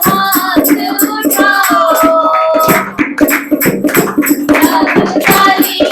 हाथ उठाओ, अब ताली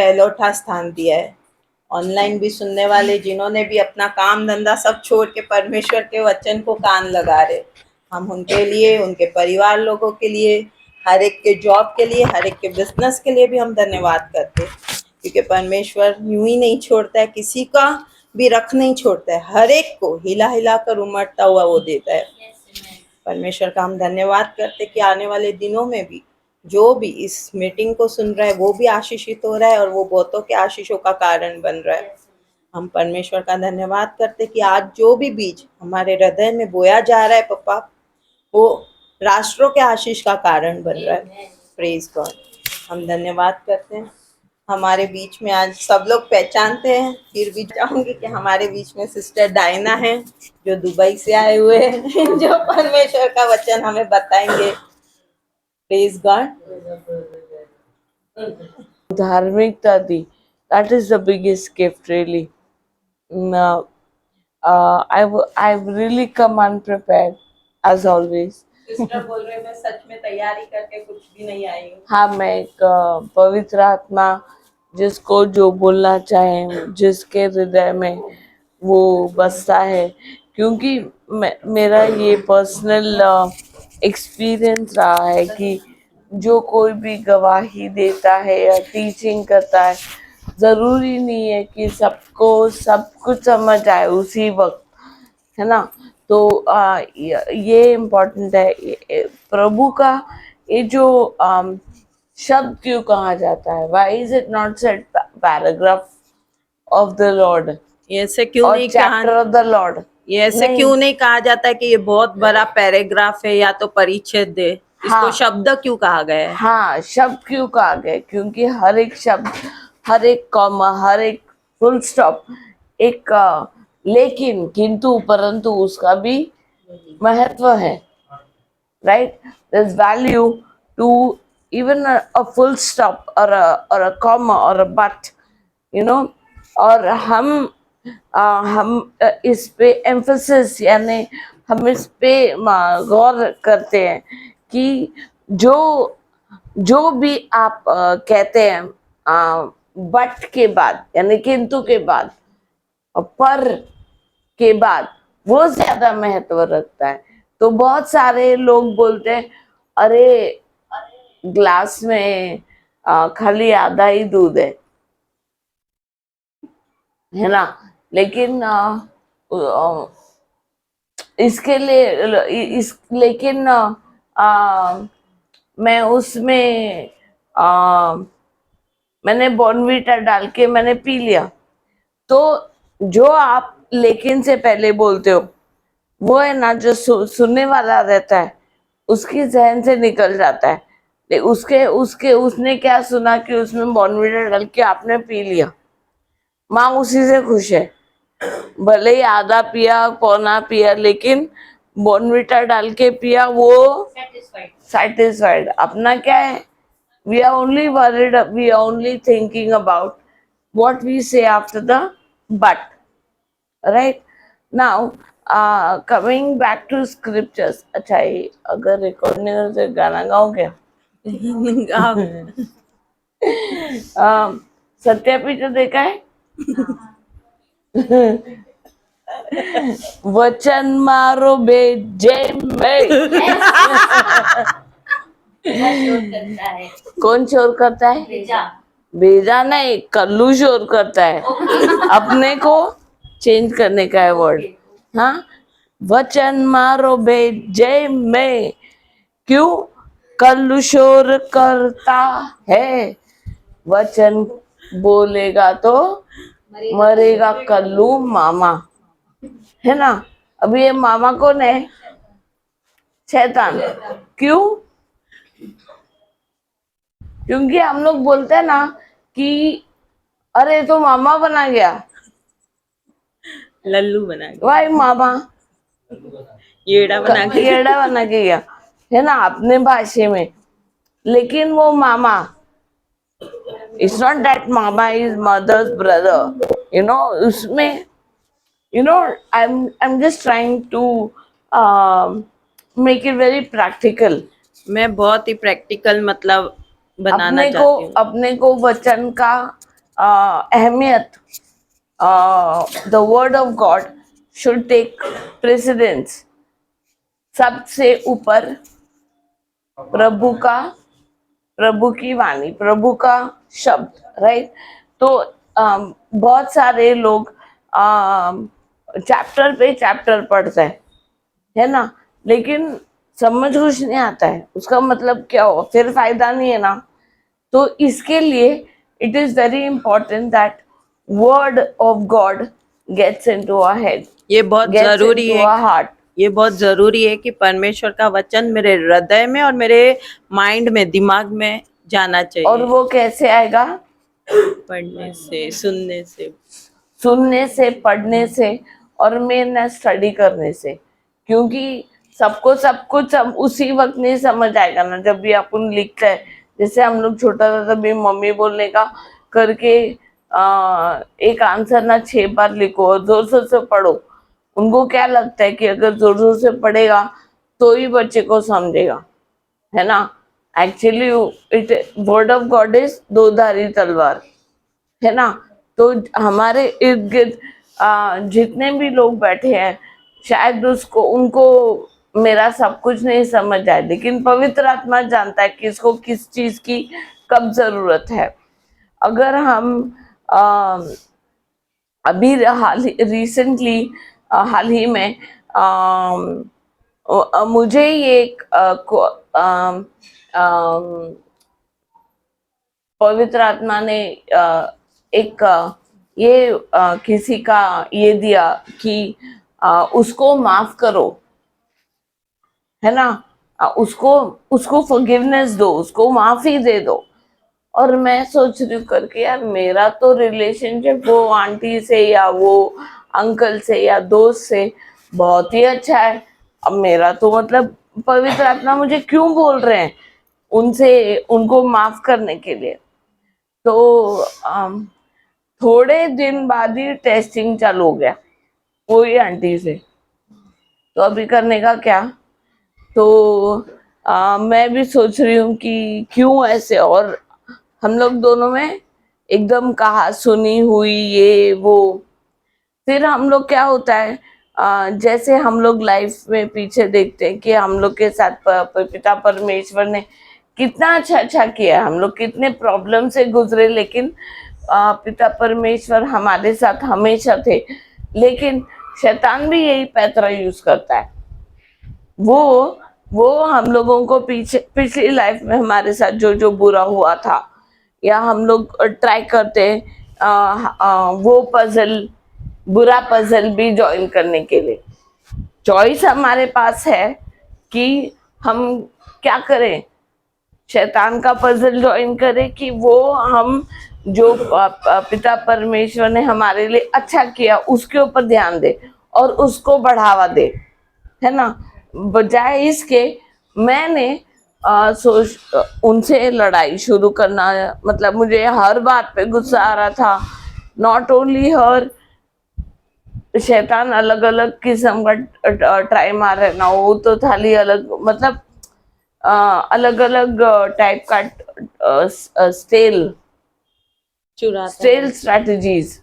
पहलौठा स्थान दिया है। ऑनलाइन भी सुनने वाले जिन्होंने भी अपना काम धंधा सब छोड़ के परमेश्वर के वचन को कान लगा रहे, हम उनके लिए, उनके परिवार लोगों के लिए, हर एक के जॉब के लिए, हर एक के बिजनेस के लिए भी हम धन्यवाद करते हैं, क्योंकि परमेश्वर यूं ही नहीं छोड़ता है, किसी का भी रख नहीं छोड़ता है, हर एक को हिला हिला कर उमड़ता हुआ वो देता है। परमेश्वर का हम धन्यवाद करते कि आने वाले दिनों में भी जो भी इस मीटिंग को सुन रहा है वो भी आशीषित हो रहा है और वो बहुतों के आशीषों का कारण बन रहा है। हम परमेश्वर का धन्यवाद करते कि आज जो भी बीज हमारे हृदय में बोया जा रहा है पप्पा, वो राष्ट्रों के आशीष का कारण बन रहा है। Praise God. हम धन्यवाद करते हैं। हमारे बीच में आज सब लोग पहचानते हैं, फिर भी चाहूंगी कि हमारे बीच में सिस्टर डायना है जो दुबई से आए हुए हैं जो परमेश्वर का वचन हमें बताएंगे। Praise God. धार्मिकता दी, that is the biggest gift really. Now, I've really come unprepared as always. Sister बोल रहे मैं सच में तैयारी करके कुछ भी नहीं आई हूँ। हाँ, मैं एक पवित्र आत्मा जिसको जो बोलना चाहे, जिसके हृदय में वो बसता है, क्योंकि मेरा ये पर्सनल एक्सपीरियंस रहा है कि जो कोई भी गवाही देता है या टीचिंग करता है, ज़रूरी नहीं है कि सबको सब कुछ समझ आए उसी वक्त, है ना। तो ये इम्पोर्टेंट है। प्रभु का ये जो शब्द क्यों कहा जाता है, why is it not said paragraph of the Lord, ऐसे क्यों नहीं चैप्टर ऑफ द लॉर्ड, ये ऐसे क्यों नहीं कहा जाता है कि ये बहुत बड़ा पैराग्राफ है या तो परिच्छेद है? इसको शब्द क्यों कहा गया है? हाँ, शब्द क्यों कहा गया, क्योंकि हर एक शब्द, हर एक कॉमा, हर एक फुल स्टॉप, एक लेकिन, किंतु, परंतु उसका भी महत्व है, right. There is value to even a full stop और अ कॉमा और अ बट, यू नो। और हम इस पे एम्फसिस, यानी हम इस पे गौर करते हैं कि जो जो भी आप कहते हैं बट के बाद, यानी किंतु के बाद, पर के बाद, वो ज्यादा महत्व रखता है। तो बहुत सारे लोग बोलते हैं, अरे ग्लास में खाली आधा ही दूध है ना, लेकिन इसके लिए लेकिन मैं उसमें मैंने बॉर्नवीटा डाल के मैंने पी लिया। तो जो आप लेकिन से पहले बोलते हो, वो है ना, जो सुनने वाला रहता है उसकी जहन से निकल जाता है। उसने क्या सुना कि उसमें बॉर्नवीटा डाल के आपने पी लिया, माँ उसी से खुश है, भले ही आधा पिया पौना पिया, लेकिन बॉर्नवीटा डाल के पिया, वो सेटिस्फाइड। अपना क्या है, we are only worried, we are only thinking about what we say after the but, right now. Coming back to scriptures, अच्छा, ये अगर रिकॉर्ड नहीं हो तो गाना गाओ क्या? सत्यापीठ देखा है? वचन मारो बेजे में कौन शोर करता है? भेजा नहीं, कल्लू शोर करता है। अपने को चेंज करने का है वर्ड। हाँ, वचन मारो बेजे में, क्यों? कल्लू शोर करता है, वचन बोलेगा तो मरेगा कल्लू मामा, है ना। अब ये मामा कौन है? शैतान। क्यों? क्योंकि हम लोग बोलते हैं ना कि अरे तो मामा बना गया, लल्लू बना गया, वाई मामा, येड़ा बना गया, है ना, अपने भाषा में। लेकिन वो मामा, it's not that mama is mother's brother, you know. उसमें, you know, I'm just trying to make it very practical. मैं बहुत ही प्रैक्टिकल मतलब बनाना चाहती हूँ। अपने को वचन का अहमियत, the word of God should take precedence, सबसे ऊपर प्रभु का, प्रभु की वाणी, प्रभु का शब्द, राइट। तो बहुत सारे लोग चैप्टर पे चैप्टर पढ़ते हैं, है ना, लेकिन समझ कुछ नहीं आता है, उसका मतलब क्या हो, फिर फायदा नहीं है ना। तो इसके लिए it is very important that word of God gets into our head, ये बहुत गेट्स जरूरी इनटू है, आवर हार्ट। ये बहुत जरूरी है कि परमेश्वर का वचन मेरे हृदय में और मेरे माइंड में, दिमाग में जाना और चाहिए। वो कैसे आएगा? पढ़ने से, सुनने से। सुनने से, पढ़ने से, और मेन स्टडी करने से। क्योंकि सबको सब कुछ अब उसी वक्त नहीं समझ आएगा ना, जब भी अपन लिखते हैं। जैसे हम लोग छोटा था तभी मम्मी बोलने का करके एक आंसर ना 6 बार लिखो और जोर जोर से पढ़ो। उनको क्या लगता है कि अगर जोर जोर से पढ़ेगा तो ही बच्चे को समझेगा, है ना। Actually it, word of God is दो-धारी तलवार, है ना। तो हमारे इर्द गिर्द जितने भी लोग बैठे हैं, शायद उसको, उनको मेरा सब कुछ नहीं समझ आए, लेकिन पवित्र आत्मा जानता है कि इसको किस चीज की कब जरूरत है। अगर हम आ, अभी रिसेंटली, हाल ही में मुझे ये एक पवित्र आत्मा ने एक ये किसी का ये दिया कि उसको माफ करो, है ना। उसको उसको फॉरगिवनेस दो, उसको माफी दे दो। और मैं सोच रही हूँ करके, यार मेरा तो रिलेशनशिप वो आंटी से या वो अंकल से या दोस्त से बहुत ही अच्छा है। अब मेरा तो मतलब पवित्र आत्मा मुझे क्यों बोल रहे हैं उनसे, उनको माफ करने के लिए। तो थोड़े दिन बाद ही टेस्टिंग चालू हो गया वही आंटी से। तो अभी करने का क्या? तो मैं भी सोच रही हूँ कि क्यों ऐसे, और हम लोग दोनों में एकदम कहा सुनी हुई ये वो। फिर हम लोग क्या होता है, जैसे हम लोग लाइफ में पीछे देखते हैं कि हम लोग के साथ पिता परमेश्वर ने कितना अच्छा अच्छा किया है, हम लोग कितने प्रॉब्लम से गुजरे, लेकिन पिता परमेश्वर हमारे साथ हमेशा थे। लेकिन शैतान भी यही पैतरा यूज करता है। वो हम लोगों को पीछे पिछली लाइफ में हमारे साथ जो जो बुरा हुआ था, या हम लोग ट्राई करते हैं वो पजल, बुरा पजल भी ज्वाइन करने के लिए। चॉइस हमारे पास है कि हम क्या करें, शैतान का पजल ज्वाइन करें कि वो हम जो पिता परमेश्वर ने हमारे लिए अच्छा किया उसके ऊपर ध्यान दे और उसको बढ़ावा दे, है ना। बजाय इसके मैंने सोच उनसे लड़ाई शुरू करना, मतलब मुझे हर बात पे गुस्सा आ रहा था। नॉट ओनली हर, शैतान अलग अलग किस्म का ट्राई मार रहे ना, वो तो थाली अलग, मतलब अलग अलग टाइप का स्टेल चुराता स्टेल है। स्ट्रैटेजीज।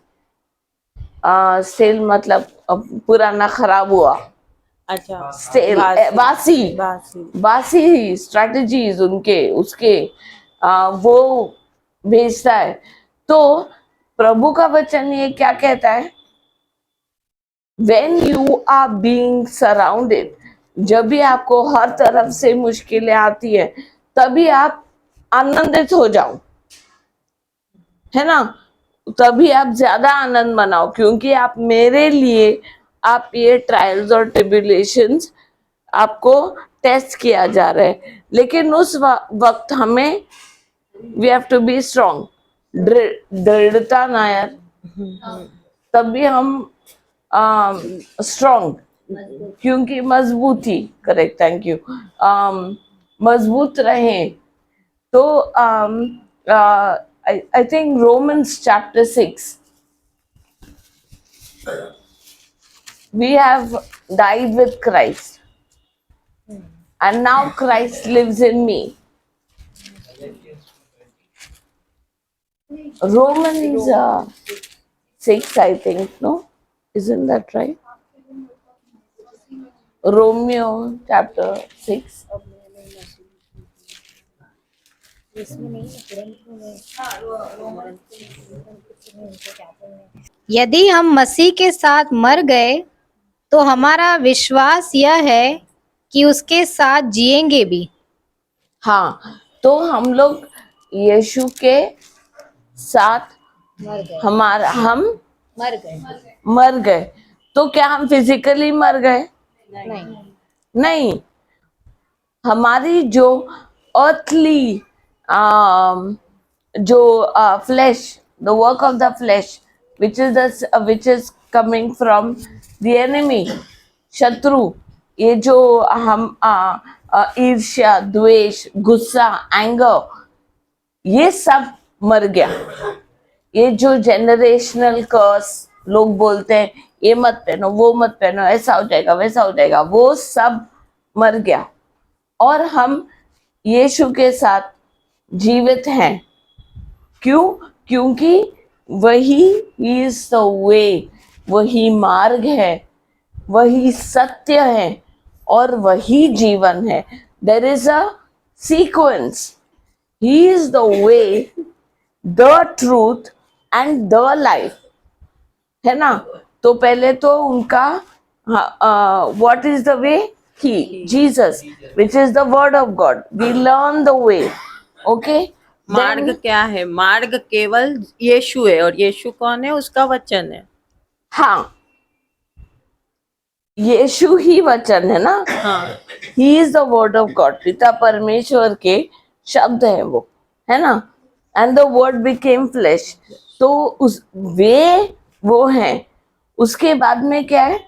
स्टेल मतलब पुराना खराब हुआ, अच्छा। स्टेल बासी बासी। बासी स्ट्रैटेजीज उनके उसके वो भेजता है। तो प्रभु का वचन ये क्या कहता है, when you are being surrounded, जब भी आपको हर तरफ से मुश्किलें आती है तभी आप आनंदित हो जाओ, है ना। तभी आप ज्यादा आनंद मनाओ, क्योंकि आप मेरे लिए, आप ये ट्रायल्स और ट्रिब्यूलेशंस आपको टेस्ट किया जा रहा है। लेकिन उस वक्त हमें we have to be strong, दृढ़ता ना यार, तभी हम स्ट्रांग, क्योंकि मजबूती, करेक्ट, थैंक यू, मजबूत रहें। तो I think Romans chapter 6, we have died with Christ and now Christ lives in me. Romans 6, I think, no? Isn't that right? Romeo chapter 6. यदि हम मसीह के साथ मर गए तो हमारा विश्वास यह है कि उसके साथ जिएंगे भी। हाँ, तो हम लोग यीशु के साथ हम मर गए मर गए। तो क्या हम फिजिकली मर गए? नहीं। नहीं, हमारी जो अर्थली जो flesh, the work of the flesh which is coming from the enemy, शत्रु, ये जो हम ईर्ष्या, द्वेष, गुस्सा, एंगर, ये सब मर गया। ये जो जनरेशनल कर्स लोग बोलते हैं, ये मत पहनो, वो मत पहनो, ऐसा हो जाएगा, वैसा हो जाएगा, वो सब मर गया और हम यीशु के साथ जीवित हैं। क्यों? क्योंकि वही इज द वे, वही मार्ग है, वही सत्य है और वही जीवन है। There is a sequence. He is the way, the truth and the life, है ना? तो पहले तो उनका what is the way? He, Jesus, which is the word of God. We learn the way, okay. मार्ग क्या है? मार्ग केवल यीशु है, और यीशु कौन है? उसका वचन है। हाँ, यीशु ही वचन है ना। हाँ, he is the word of God, पिता परमेश्वर के शब्द है वो, है ना। And the word became flesh, तो उस वे वो है। उसके बाद में क्या है?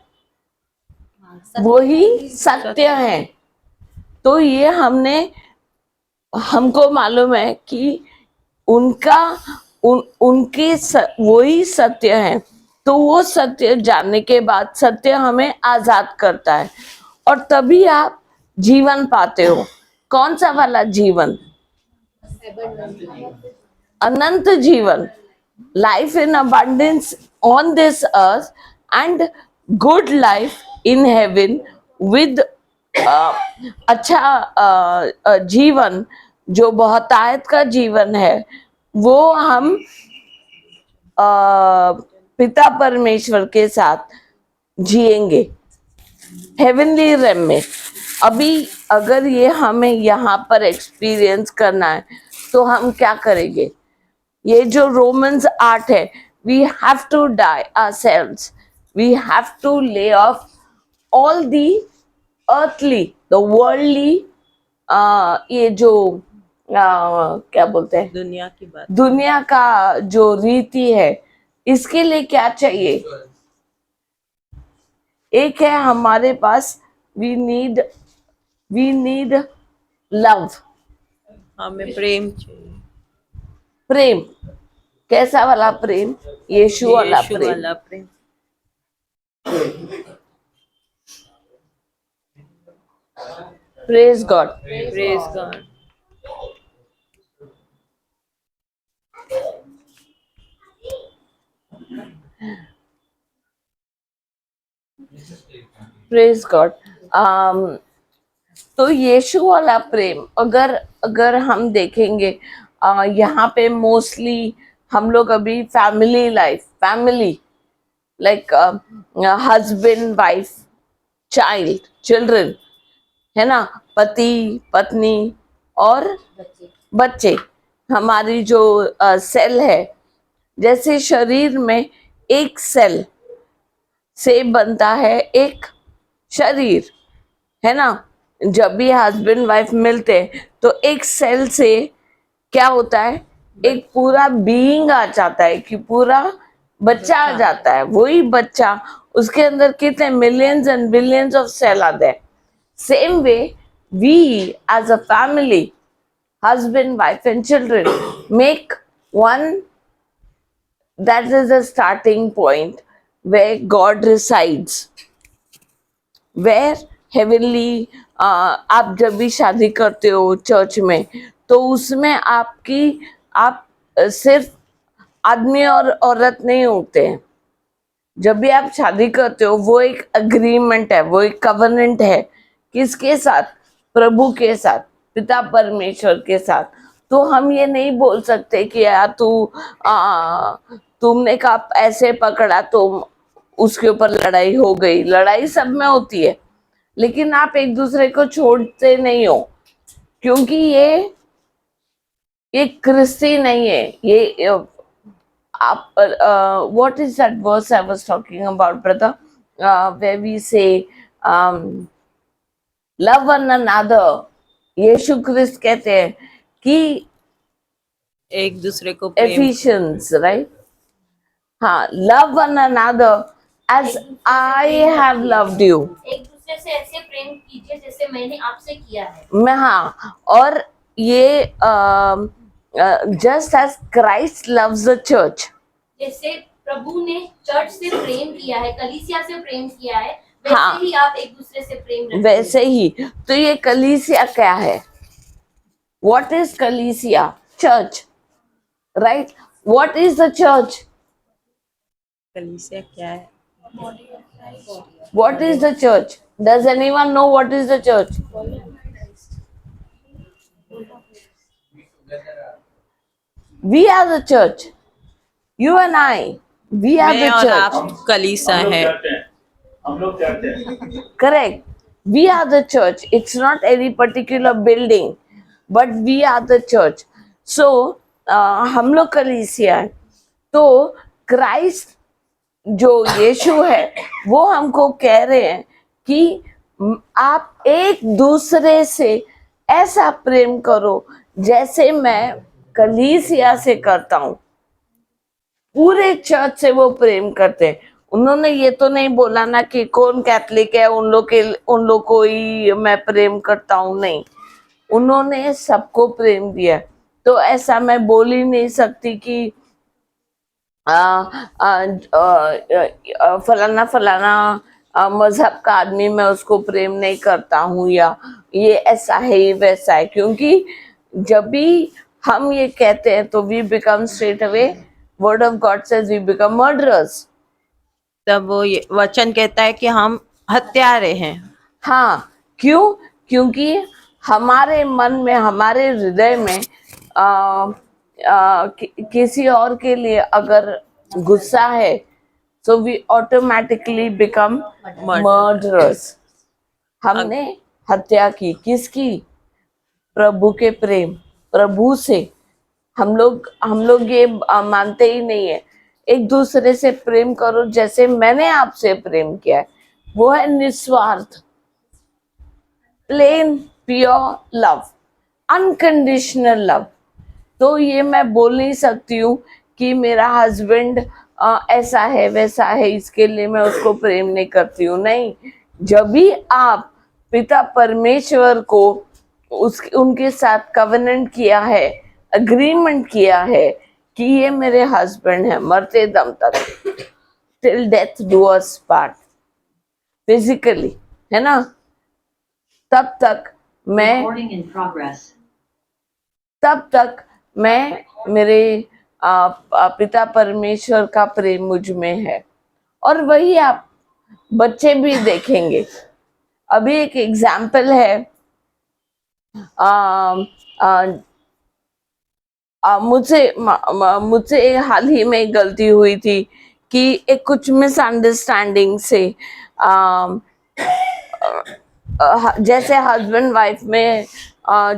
वही सत्य है। तो ये हमको मालूम है कि उनका उनके वही सत्य है। तो वो सत्य जानने के बाद सत्य हमें आजाद करता है और तभी आप जीवन पाते हो। कौन सा वाला जीवन? अनंत जीवन, life in abundance on this earth and good life in heaven with अच्छा जीवन जो बहुतायत का जीवन है, वो हम पिता परमेश्वर के साथ जिएंगे हेवनली रेम में। अभी अगर ये हमें यहाँ पर एक्सपीरियंस करना है तो हम क्या करेंगे? ये जो रोमन्स 8 है, we have to die ourselves, we have to lay off all the earthly, the worldly, ये जो क्या बोलते हैं, दुनिया की बात। दुनिया का जो रीति है, इसके लिए क्या चाहिए? एक है हमारे पास, वी नीड लव, हमें प्रेम चाहिए। प्रेम। कैसा वाला प्रेम? यीशु वाला यीशु प्रेम। वाला प्रेम। Praise God. Praise God. Praise God. तो यीशु वाला प्रेम अगर हम देखेंगे, यहाँ पे मोस्टली हम लोग अभी family life, family like husband, wife, child, children, है ना, पति पत्नी और बच्चे, हमारी जो सेल है, जैसे शरीर में एक सेल से बनता है एक शरीर, है ना। जब भी हस्बैंड वाइफ मिलते हैं तो एक सेल से क्या होता है? एक पूरा बीइंग आ जाता है, कि पूरा बच्चा आ जाता है। वही बच्चा, उसके अंदर कितने millions and billions of cell आते हैं। Same way we as a family, husband, wife and children make one, that is the starting point where God resides, where heavenly, आप जब भी शादी करते हो चर्च में, तो उसमें आप सिर्फ आदमी और औरत नहीं होते हैं। जब भी आप शादी करते हो वो एक अग्रीमेंट है, वो एक कवनेंट है। किसके साथ? प्रभु के साथ, पिता परमेश्वर के साथ। तो हम ये नहीं बोल सकते कि यार तुमने कहा ऐसे पकड़ा तो उसके ऊपर लड़ाई हो गई। लड़ाई सब में होती है, लेकिन आप एक दूसरे को छोड़ते नहीं हो, क्योंकि ये क्रिस्ती नहीं है। ये आप what is that verse I was talking about, brother, where we say love one another? यीशु क्रिस्त कहते हैं कि एक दूसरे को प्रेम Ephesians, right? हाँ, love one another as I have loved you. एक दूसरे से ऐसे प्रेम कीजिए जैसे मैंने आपसे किया है। मैं हाँ, और ये just as Christ loves the church, जैसे प्रभु ने चर्च से प्रेम किया है, कलीसिया से प्रेम किया है, वैसे हाँ। ही आप एक दूसरे से प्रेम रखें। वैसे ही। तो ये कलीसिया क्या है? What is कलीसिया? Church, right? What is the church? कलीसिया क्या है? What is the church? Does anyone know what is the church? We are the church. You and I, we are मैं the और church. आप कलीसिया है। हम लोग चर्च हैं। Correct. We are the church. It's not any particular building, but we are the church. So, हम लोग कलीसिया है। तो क्राइस्ट जो यीशु है वो हमको कह रहे हैं कि आप एक दूसरे से ऐसा प्रेम करो जैसे मैं कलीसिया से करता हूँ। पूरे चर्च से वो प्रेम करते हैं। उन्होंने ये तो नहीं बोला ना कि कौन कैथलिक है उन लोग को ही मैं प्रेम करता हूँ, नहीं। उन्होंने सबको प्रेम दिया। तो ऐसा मैं बोल ही नहीं सकती कि फलाना मजहब का आदमी मैं उसको प्रेम नहीं करता हूँ, या ये ऐसा है ये वैसा है। क्योंकि जब भी हम ये कहते हैं तो we become straight away, word of God says we become murderers. तब वो ये वचन कहता है कि हम हत्यारे हैं। हाँ, क्यों? क्योंकि हमारे मन में, हमारे हृदय में किसी और के लिए अगर गुस्सा है, so we automatically become murderers. हमने हत्या की। किसकी? प्रभु के प्रेम, प्रभु से। हम लोग ये मानते ही नहीं है। एक दूसरे से प्रेम करो जैसे मैंने आपसे प्रेम किया है। वो है निस्वार्थ, plain pure love, unconditional love. तो ये मैं बोल नहीं सकती हूँ कि मेरा हस्बैंड ऐसा है वैसा है इसके लिए मैं उसको प्रेम नहीं करती हूँ, नहीं। जब भी आप पिता परमेश्वर को उनके साथ कवेनेंट किया है, अग्रीमेंट किया है कि ये मेरे हस्बैंड है मरते दम तक, till death do us part, physically, है ना, तब तक मैं मेरे पिता परमेश्वर का प्रेम मुझ में है। और वही आप बच्चे भी देखेंगे। अभी एक एग्जाम्पल है, मुझसे हाल ही में एक गलती हुई थी कि एक कुछ मिसअंडरस्टैंडिंग से जैसे हस्बैंड वाइफ में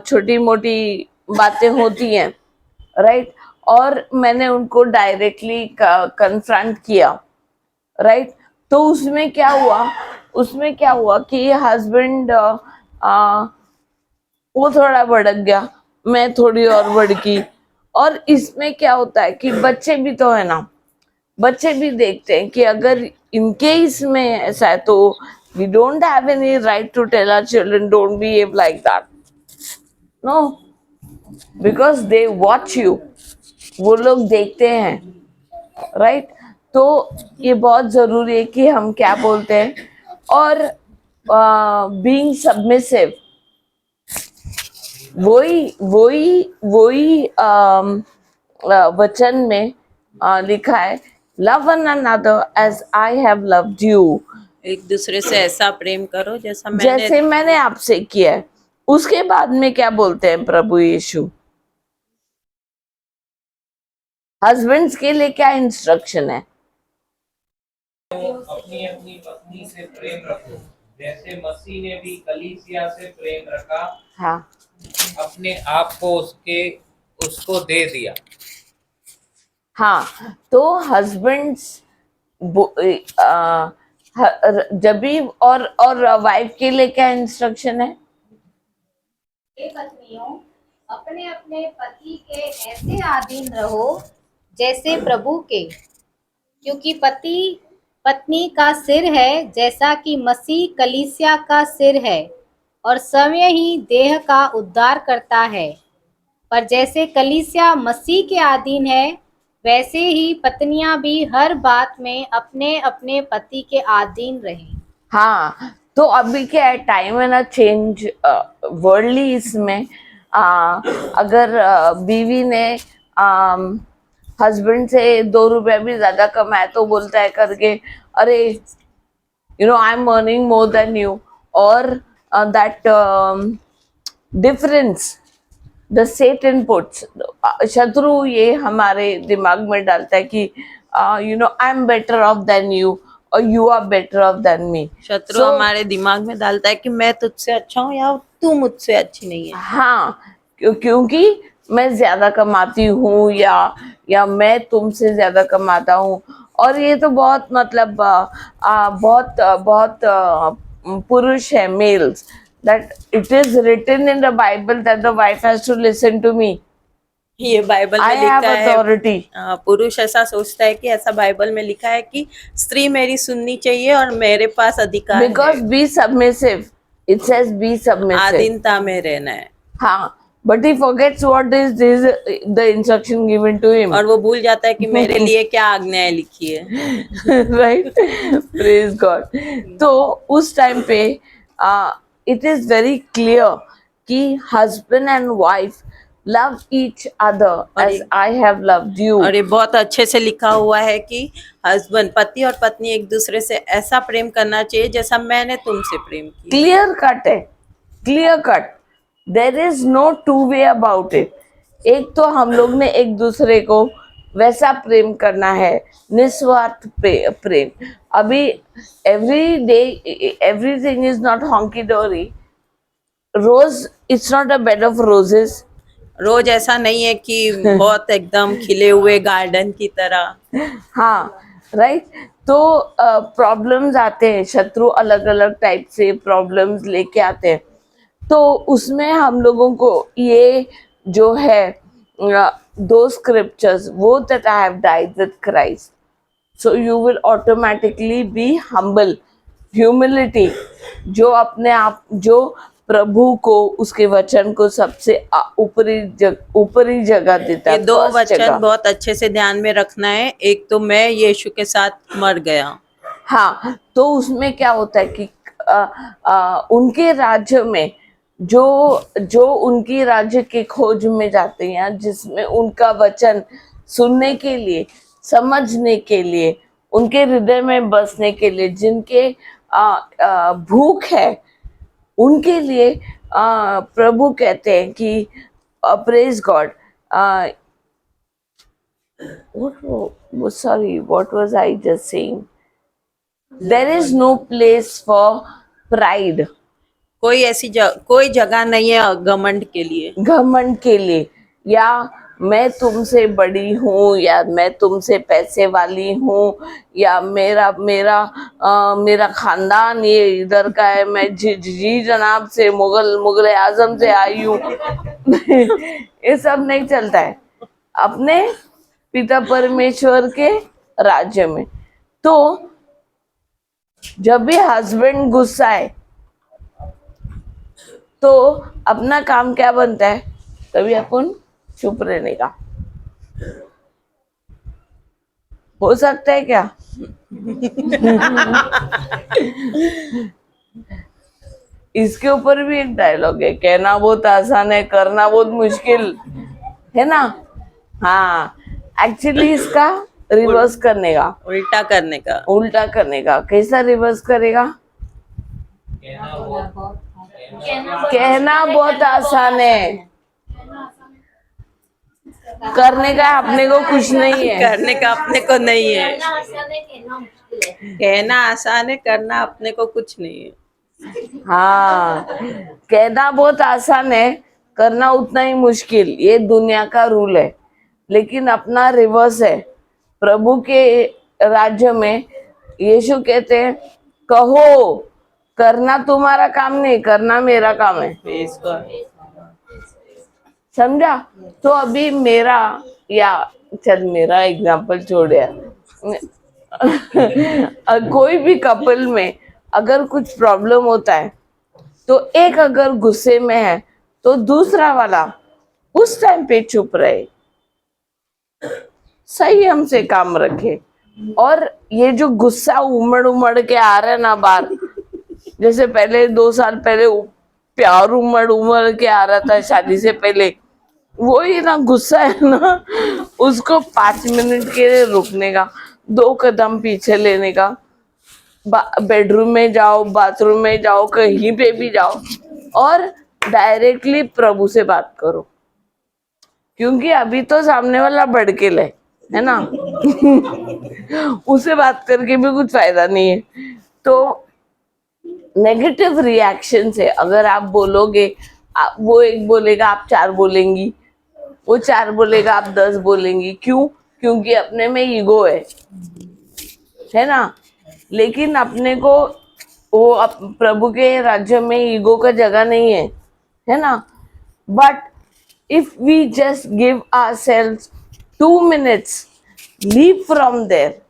छोटी मोटी बातें होती हैं, राइट, और मैंने उनको डायरेक्टली कन्फ्रंट किया, राइट। तो उसमें क्या हुआ कि हस्बैंड वो थोड़ा भड़क गया, मैं थोड़ी और भड़की। और इसमें क्या होता है कि बच्चे भी तो है ना, बच्चे भी देखते हैं कि अगर इनके इसमें ऐसा है तो we don't have any right to tell our children don't behave like that, no, because they watch you, वो लोग देखते हैं, राइट। तो ये बहुत जरूरी है कि हम क्या बोलते हैं। और बीइंग सबमिसिव, वही वचन में लिखा है love one another as I have loved you, एक दूसरे से ऐसा प्रेम करो जैसा जैसे मैंने आपसे किया है। उसके बाद में क्या बोलते हैं प्रभु यीशु? हस्बैंड्स के लिए क्या इंस्ट्रक्शन है? अपनी अपनी पत्नी से प्रेम रखो जैसे मसीह ने भी कलीसिया से प्रेम रखा, हाँ अपने आप को उसको दे दिया। हाँ, तो हस्बैंड्स जब भी और वाइफ के लिए क्या इंस्ट्रक्शन है? हे पत्नियों, अपने अपने पति के ऐसे अधीन रहो जैसे प्रभु के, क्योंकि पति पत्नी का सिर है, जैसा कि मसीह कलीसिया का सिर है और स्वयं ही देह का उद्धार करता है। पर जैसे कलीसिया मसीह के अधीन है, वैसे ही पत्नियां भी हर बात में अपने अपने पति के अधीन रहें। हाँ, तो अभी क्या है, टाइम है ना चेंज वर्ल्डली। इसमें अगर बीवी ने हस्बैंड से 2 रुपए भी ज्यादा कमाए तो बोलता है करके, अरे you know I am earning more than you, और that difference the Satan puts, शत्रु ये हमारे दिमाग में डालता है कि you know I am better off than you और you are better off than me. शत्रु हमारे दिमाग में डालता है कि मैं तुझसे अच्छा हूँ या तू मुझसे अच्छी नहीं है। हाँ, क्योंकि मैं ज्यादा कमाती हूँ या मैं तुमसे ज्यादा कमाता हूँ। और ये तो बहुत मतलब बहुत पुरुष है, mails, that it is written in the Bible that the wife has to listen to me. ये बाइबल I में have लिखा है, authority. पुरुष ऐसा सोचता है कि ऐसा बाइबल में लिखा है कि स्त्री मेरी सुननी चाहिए और मेरे पास अधिकार Because है, be submissive. It says be submissive. आधीनता में रहना है। हाँ, but he forgets what is this, the instruction given to him. और वो भूल जाता है कि मेरे लिए क्या आज्ञाएं लिखी है। Right? Praise God. तो उस टाइम पे it is very clear कि husband and wife love each other as I have loved you. और ये बहुत अच्छे से लिखा हुआ है कि हस्बैंड, पति और पत्नी एक दूसरे से ऐसा प्रेम करना चाहिए जैसा मैंने तुमसे प्रेम किया। क्लियर कट है, clear cut, there is no two way about it. एक तो हम लोग ने एक दूसरे को वैसा प्रेम करना है, निस्वार्थ प्रेम। अभी every day everything is not hunky dory, रोज it's not a bed of roses. रोज ऐसा नहीं है कि बहुत एकदम खिले हुए गार्डन की तरह। हाँ, राइट। तो प्रॉब्लम्स आते हैं, शत्रु अलग अलग टाइप से प्रॉब्लम्स लेके आते हैं। तो उसमें हम लोगों को ये जो है दो स्क्रिप्चर्स, वो that I have died with Christ, so you will automatically be humble. Humility, जो अपने आप, जो प्रभु को, उसके वचन को सबसे ऊपरी जगह देता है। ये दो वचन बहुत अच्छे से ध्यान में रखना है। एक तो मैं यीशु के साथ मर गया। हाँ, तो उसमें क्या होता है कि उनके राज्य में जो उनकी राज्य के खोज में जाते हैं, जिसमें उनका वचन सुनने के लिए, समझने के लिए, उनके हृदय में बसने के लिए, जिनके भूख है, उनके लिए प्रभु कहते हैं कि praise God. what was I just saying? There is no place for pride. कोई जगह नहीं है घमंड के लिए। घमंड के लिए, या मैं तुमसे बड़ी हूँ, या मैं तुमसे पैसे वाली हूँ, या मेरा खानदान ये इधर का है, मैं जी जनाब से, मुगल आजम से आई हूँ। ये सब नहीं चलता है अपने पिता परमेश्वर के राज्य में। तो जब भी हस्बैंड गुस्सा है तो अपना काम क्या बनता है, तभी अपन चुप रहने का। हो सकता है क्या? इसके ऊपर भी एक डायलॉग है, कहना बहुत आसान है, करना बहुत मुश्किल है ना। हाँ, एक्चुअली इसका रिवर्स करने का, उल्टा करने का। उल्टा करने का। कैसा रिवर्स करेगा? कहना बहुत कहना बहुत आसान है, करने का अपने को कुछ नहीं है। करने का अपने को नहीं है। करना आसान है, कहना मुश्किल है। कहना आसान है, करना अपने को कुछ नहीं है। हाँ, कहना बहुत आसान है, करना उतना ही मुश्किल। ये दुनिया का रूल है, लेकिन अपना रिवर्स है। प्रभु के राज्य में यीशु कहते हैं, कहो, करना तुम्हारा काम नहीं, करना मेरा काम है। Praise God. समझा? तो अभी मेरा, या चल मेरा एग्जाम्पल छोड़ यार, कोई भी कपल में अगर कुछ प्रॉब्लम होता है तो एक अगर गुस्से में है तो दूसरा वाला उस टाइम पे चुप रहे, संयम से काम रखे। और ये जो गुस्सा उमड़ उमड़ के आ रहा है ना बाहर, जैसे पहले 2 साल पहले प्यार उमड़ उमड़ के आ रहा था शादी से पहले, वो ही ना गुस्सा है ना, उसको 5 मिनट के लिए रुकने का, 2 कदम पीछे लेने का, बेडरूम में जाओ, बाथरूम में जाओ, कहीं पे भी जाओ और डायरेक्टली प्रभु से बात करो, क्योंकि अभी तो सामने वाला भड़केल है ना। उसे बात करके भी कुछ फायदा नहीं है। तो नेगेटिव रिएक्शन से अगर आप बोलोगे, वो एक बोलेगा आप 4 बोलेंगी, वो 4 बोलेगा आप 10 बोलेंगी। क्यों? क्योंकि अपने में ईगो है ना। लेकिन अपने को वो प्रभु के राज्य में ईगो का जगह नहीं है ना। But if we just give ourselves 2 minutes, leave from there.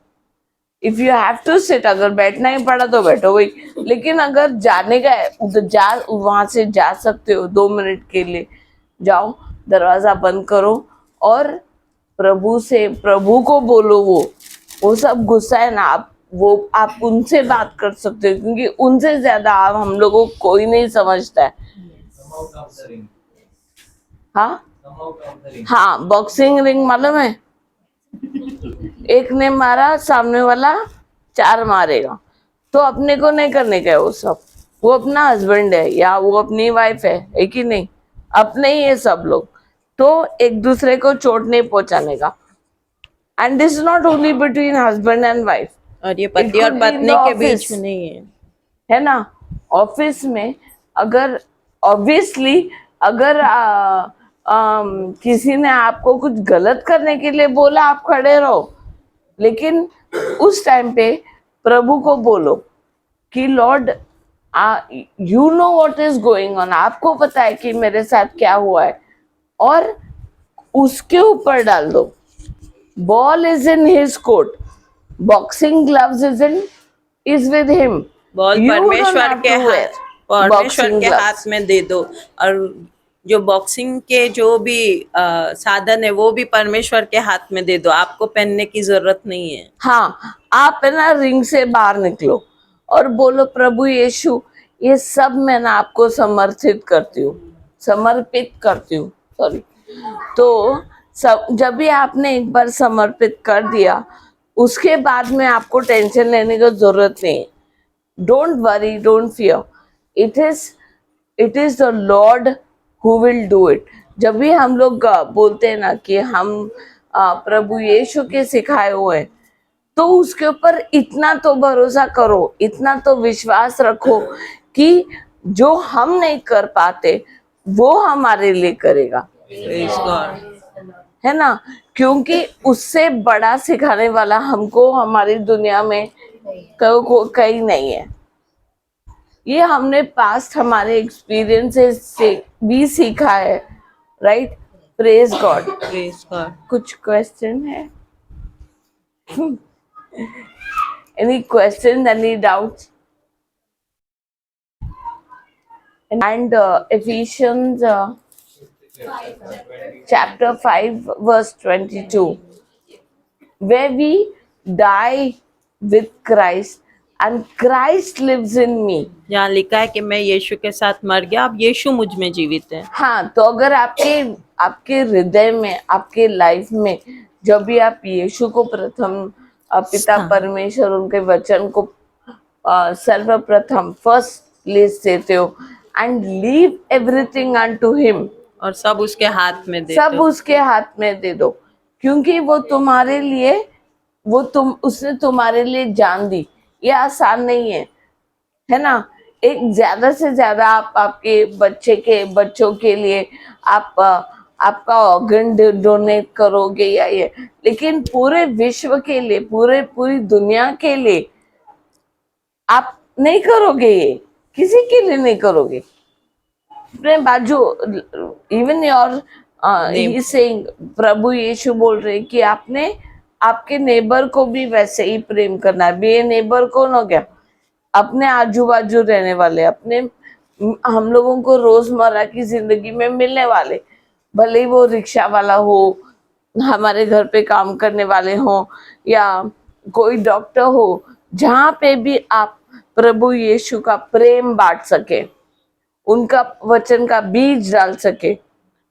If you have to sit, अगर बैठना ही पड़ा तो बैठो भाई, लेकिन अगर जाने का है उधर जा, वहां से जा सकते हो। 2 मिनट के लिए जाओ, दरवाजा बंद करो और प्रभु को बोलो। वो सब गुस्सा है ना, आप उनसे बात कर सकते हो, क्योंकि उनसे ज्यादा आप हम लोगों को कोई नहीं समझता है। हाँ, बॉक्सिंग रिंग मालूम है? एक ने मारा, सामने वाला 4 मारेगा, तो अपने को नहीं करने का है वो सब। वो अपना हस्बैंड है या वो अपनी वाइफ है कि नहीं, अपने ही है सब लोग, तो एक दूसरे को चोट नहीं पहुंचाने का। And this is not only between husband and wife, और ये पति और पत्नी के बीच में नहीं है ना। ऑफिस में अगर ऑब्वियसली अगर किसी ने आपको कुछ गलत करने के लिए बोला, आप खड़े रहो, लेकिन उस टाइम पे प्रभु को बोलो कि Lord you know what is going on, आपको पता है कि मेरे साथ क्या हुआ है, और उसके ऊपर डाल दो। Ball is in his court, boxing gloves is with him. Ball परमेश्वर के हाथ में दे दो, और जो बॉक्सिंग के जो भी साधन है वो भी परमेश्वर के हाथ में दे दो। आपको पहनने की जरूरत नहीं है। हाँ, आप है ना रिंग से बाहर निकलो और बोलो, प्रभु यीशु, ये सब मैं ना आपको समर्पित करती हूँ। सॉरी। तो जब भी आपने एक बार समर्पित कर दिया, उसके बाद में आपको टेंशन लेने की जरूरत नहीं है। Don't worry, don't fear, it is the Lord who will do it. जब भी हम लोग बोलते हैं ना कि हम प्रभु यीशु के सिखाए हुए हैं, तो उसके ऊपर इतना तो भरोसा करो, इतना तो विश्वास रखो कि जो हम नहीं कर पाते वो हमारे लिए करेगा। Praise God. है ना, क्योंकि उससे बड़ा सिखाने वाला हमको हमारी दुनिया में कहीं नहीं है। ये हमने पास्ट हमारे एक्सपीरियंसेस से भी सीखा है, right? Praise God. Praise God. कुछ क्वेश्चन है? Any question, any doubts? And Ephesians chapter 5 verse 22, where we die with Christ and Christ lives in me. यहाँ लिखा है कि मैं यीशु के साथ मर गया, अब यीशु मुझ में जीवित है। हाँ, तो अगर आपके हृदय में, आपके लाइफ में जब भी आप यीशु को प्रथम पिता परमेश्वर उनके वचन को सर्वप्रथम फर्स्ट प्लेस देते हो and leave everything unto him, और सब उसके हाथ में दे सब दो। उसके हाथ में दे दो, क्योंकि वो तुम्हारे लिए उसने तुम्हारे लिए जान दी। ये आसान नहीं है ना। एक ज्यादा से ज्यादा आप आपके बच्चों के लिए आप आपका ऑर्गन डोनेट करोगे या ये, लेकिन पूरे विश्व के लिए, पूरी दुनिया के लिए आप नहीं करोगे, ये किसी के लिए नहीं करोगे। अपने बाजू इवन योर ही सेइंग, प्रभु यीशु बोल रहे कि आपने आपके नेबर को भी वैसे ही प्रेम करना है। ये नेबर कौन हो गया? अपने आजू बाजू रहने वाले, अपने हम लोगों को रोजमर्रा की जिंदगी में मिलने वाले, भले ही वो रिक्शा वाला हो, हमारे घर पे काम करने वाले हो, या कोई डॉक्टर हो, जहाँ पे भी आप प्रभु यीशु का प्रेम बांट सके, उनका वचन का बीज डाल सके।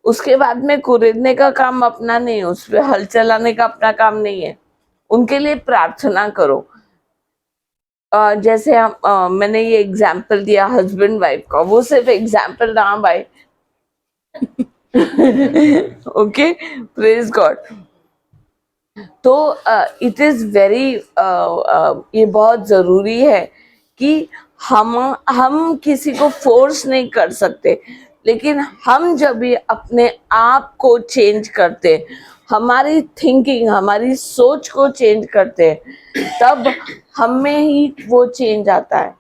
उसके बाद में कुरेदने का काम अपना नहीं है, उस पर हल चलाने का अपना काम नहीं है। उनके लिए प्रार्थना करो। जैसे हम मैंने ये एग्जाम्पल दिया हस्बैंड वाइफ का, वो सिर्फ एग्जाम्पल रहा भाई। Okay, praise God. तो इट इज वेरी, ये बहुत जरूरी है कि हम किसी को फोर्स नहीं कर सकते, लेकिन हम जब भी अपने आप को चेंज करते, हमारी थिंकिंग, हमारी सोच को चेंज करते हैं, तब हमें ही वो चेंज आता है।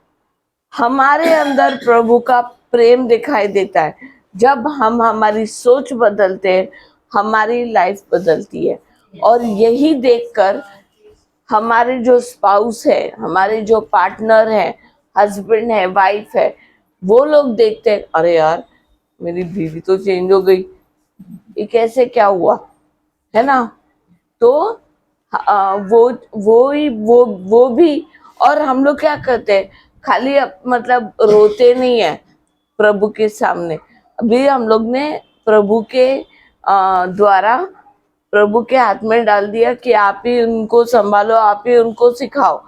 हमारे अंदर प्रभु का प्रेम दिखाई देता है। जब हम हमारी सोच बदलते हैं, हमारी लाइफ बदलती है। और यही देखकर हमारे जो स्पाउस है, हमारे जो पार्टनर है, हस्बैंड है, वाइफ है, वो लोग देखते हैं, अरे यार मेरी बीवी तो चेंज हो गई, ये कैसे, क्या हुआ, है ना। तो वो भी, और हम लोग क्या करते हैं, खाली मतलब रोते नहीं है प्रभु के सामने। अभी हम लोग ने प्रभु के द्वारा प्रभु के हाथ में डाल दिया कि आप ही उनको संभालो, आप ही उनको सिखाओ,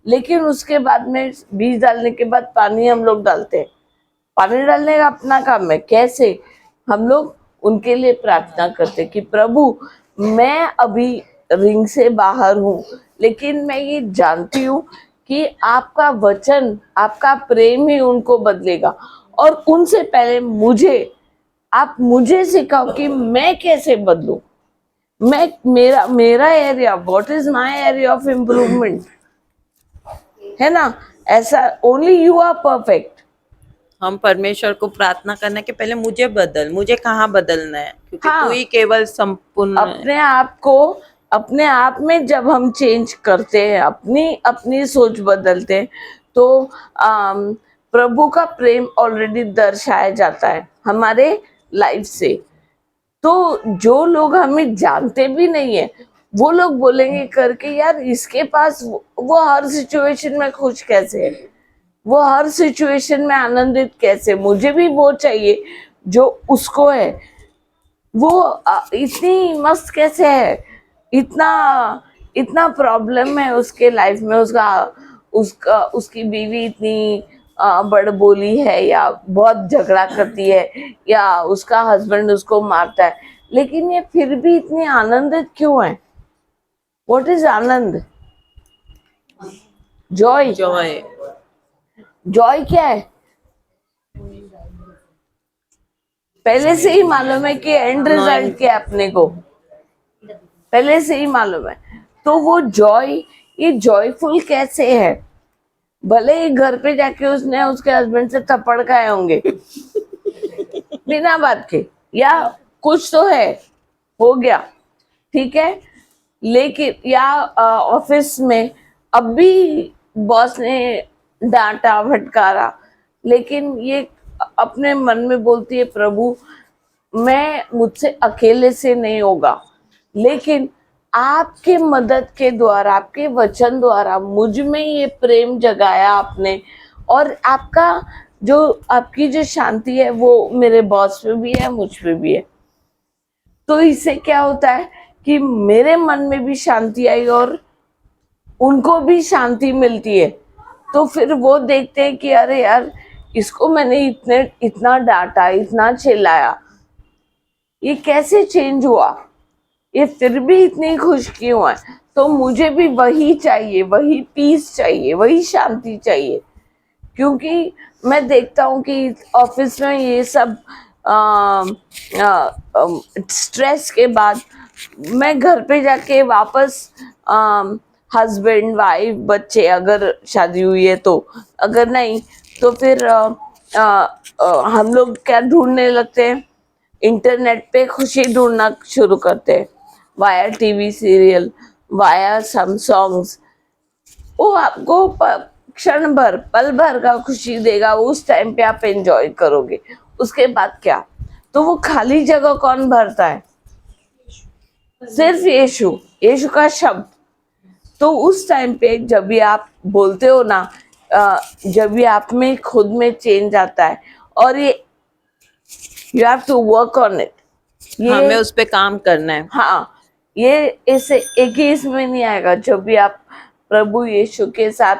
लेकिन उसके बाद में बीज डालने के बाद पानी हम लोग डालते हैं। पानी डालने का अपना काम है। कैसे? हम लोग उनके लिए प्रार्थना करते कि प्रभु, मैं अभी रिंग से बाहर हूँ, लेकिन मैं ये जानती हूँ कि आपका वचन, आपका प्रेम ही उनको बदलेगा। और उनसे पहले आप मुझे सिखाओ कि मैं कैसे बदलूं। मेरा area, what is my area of improvement, है ना। ऐसा ओनली यू आर परफेक्ट। हम परमेश्वर को प्रार्थना करने के पहले मुझे कहाँ बदलना है, क्योंकि हाँ, तू ही केवल संपूर्ण है। अपने आप में जब हम चेंज करते हैं, अपनी सोच बदलते हैं, तो प्रभु का प्रेम ऑलरेडी दर्शाया जाता है हमारे लाइफ से। तो जो लोग हमें जानते भी नहीं है, वो लोग बोलेंगे करके, यार इसके पास वो हर सिचुएशन में खुश कैसे है, वो हर सिचुएशन में आनंदित कैसे, मुझे भी वो चाहिए जो उसको है। वो इतनी मस्त कैसे है, इतना प्रॉब्लम है उसके लाइफ में, उसकी बीवी इतनी बड़बोली है, या बहुत झगड़ा करती है, या उसका हस्बैंड उसको मारता है, लेकिन ये फिर भी इतनी आनंदित क्यों है? What is Anand? Joy. Joy क्या है? पहले से ही मालूम है कि एंड रिजल्ट क्या है, अपने को पहले से ही मालूम है। तो वो जॉय, ये जॉयफुल कैसे है? भले ही घर पे जाके उसने उसके हस्बैंड से थप्पड़ खाए होंगे बिना बात के, या कुछ तो है, हो गया, ठीक है, लेकिन या ऑफिस में अब भी बॉस ने डांटा फटकारा, लेकिन ये अपने मन में बोलती है, प्रभु मुझसे अकेले से नहीं होगा, लेकिन आपके मदद के द्वारा, आपके वचन द्वारा मुझ में ये प्रेम जगाया आपने, और आपकी जो शांति है वो मेरे बॉस पे भी है, मुझ पे भी है। तो इससे क्या होता है कि मेरे मन में भी शांति आई और उनको भी शांति मिलती है। तो फिर वो देखते हैं कि अरे यार, इसको मैंने इतना डांटा, इतना चिल्लाया, ये कैसे चेंज हुआ, ये फिर भी इतनी खुश क्यों है। तो मुझे भी वही चाहिए, वही पीस चाहिए, वही शांति चाहिए। क्योंकि मैं देखता हूँ कि ऑफिस में ये सब स्ट्रेस के बाद मैं घर पे जाके वापस हस्बैंड, वाइफ, बच्चे, अगर शादी हुई है तो, अगर नहीं तो फिर हम लोग क्या ढूंढने लगते हैं, इंटरनेट पे खुशी ढूंढना शुरू करते हैं, via TV serial, via some songs. वो आपको क्षण भर, पल भर का खुशी देगा, उस टाइम पे आप एंजॉय करोगे। उसके बाद क्या, तो वो खाली जगह कौन भरता है? सिर्फ यीशु, यीशु का शब्द। तो उस टाइम पे जब भी आप बोलते हो ना, जब भी आप में खुद में चेंज आता है, और ये you have to work on it, ये हमें उस पे काम करना है। हाँ, ये ऐसे एक ही इसमें नहीं आएगा। जब भी आप प्रभु यीशु के साथ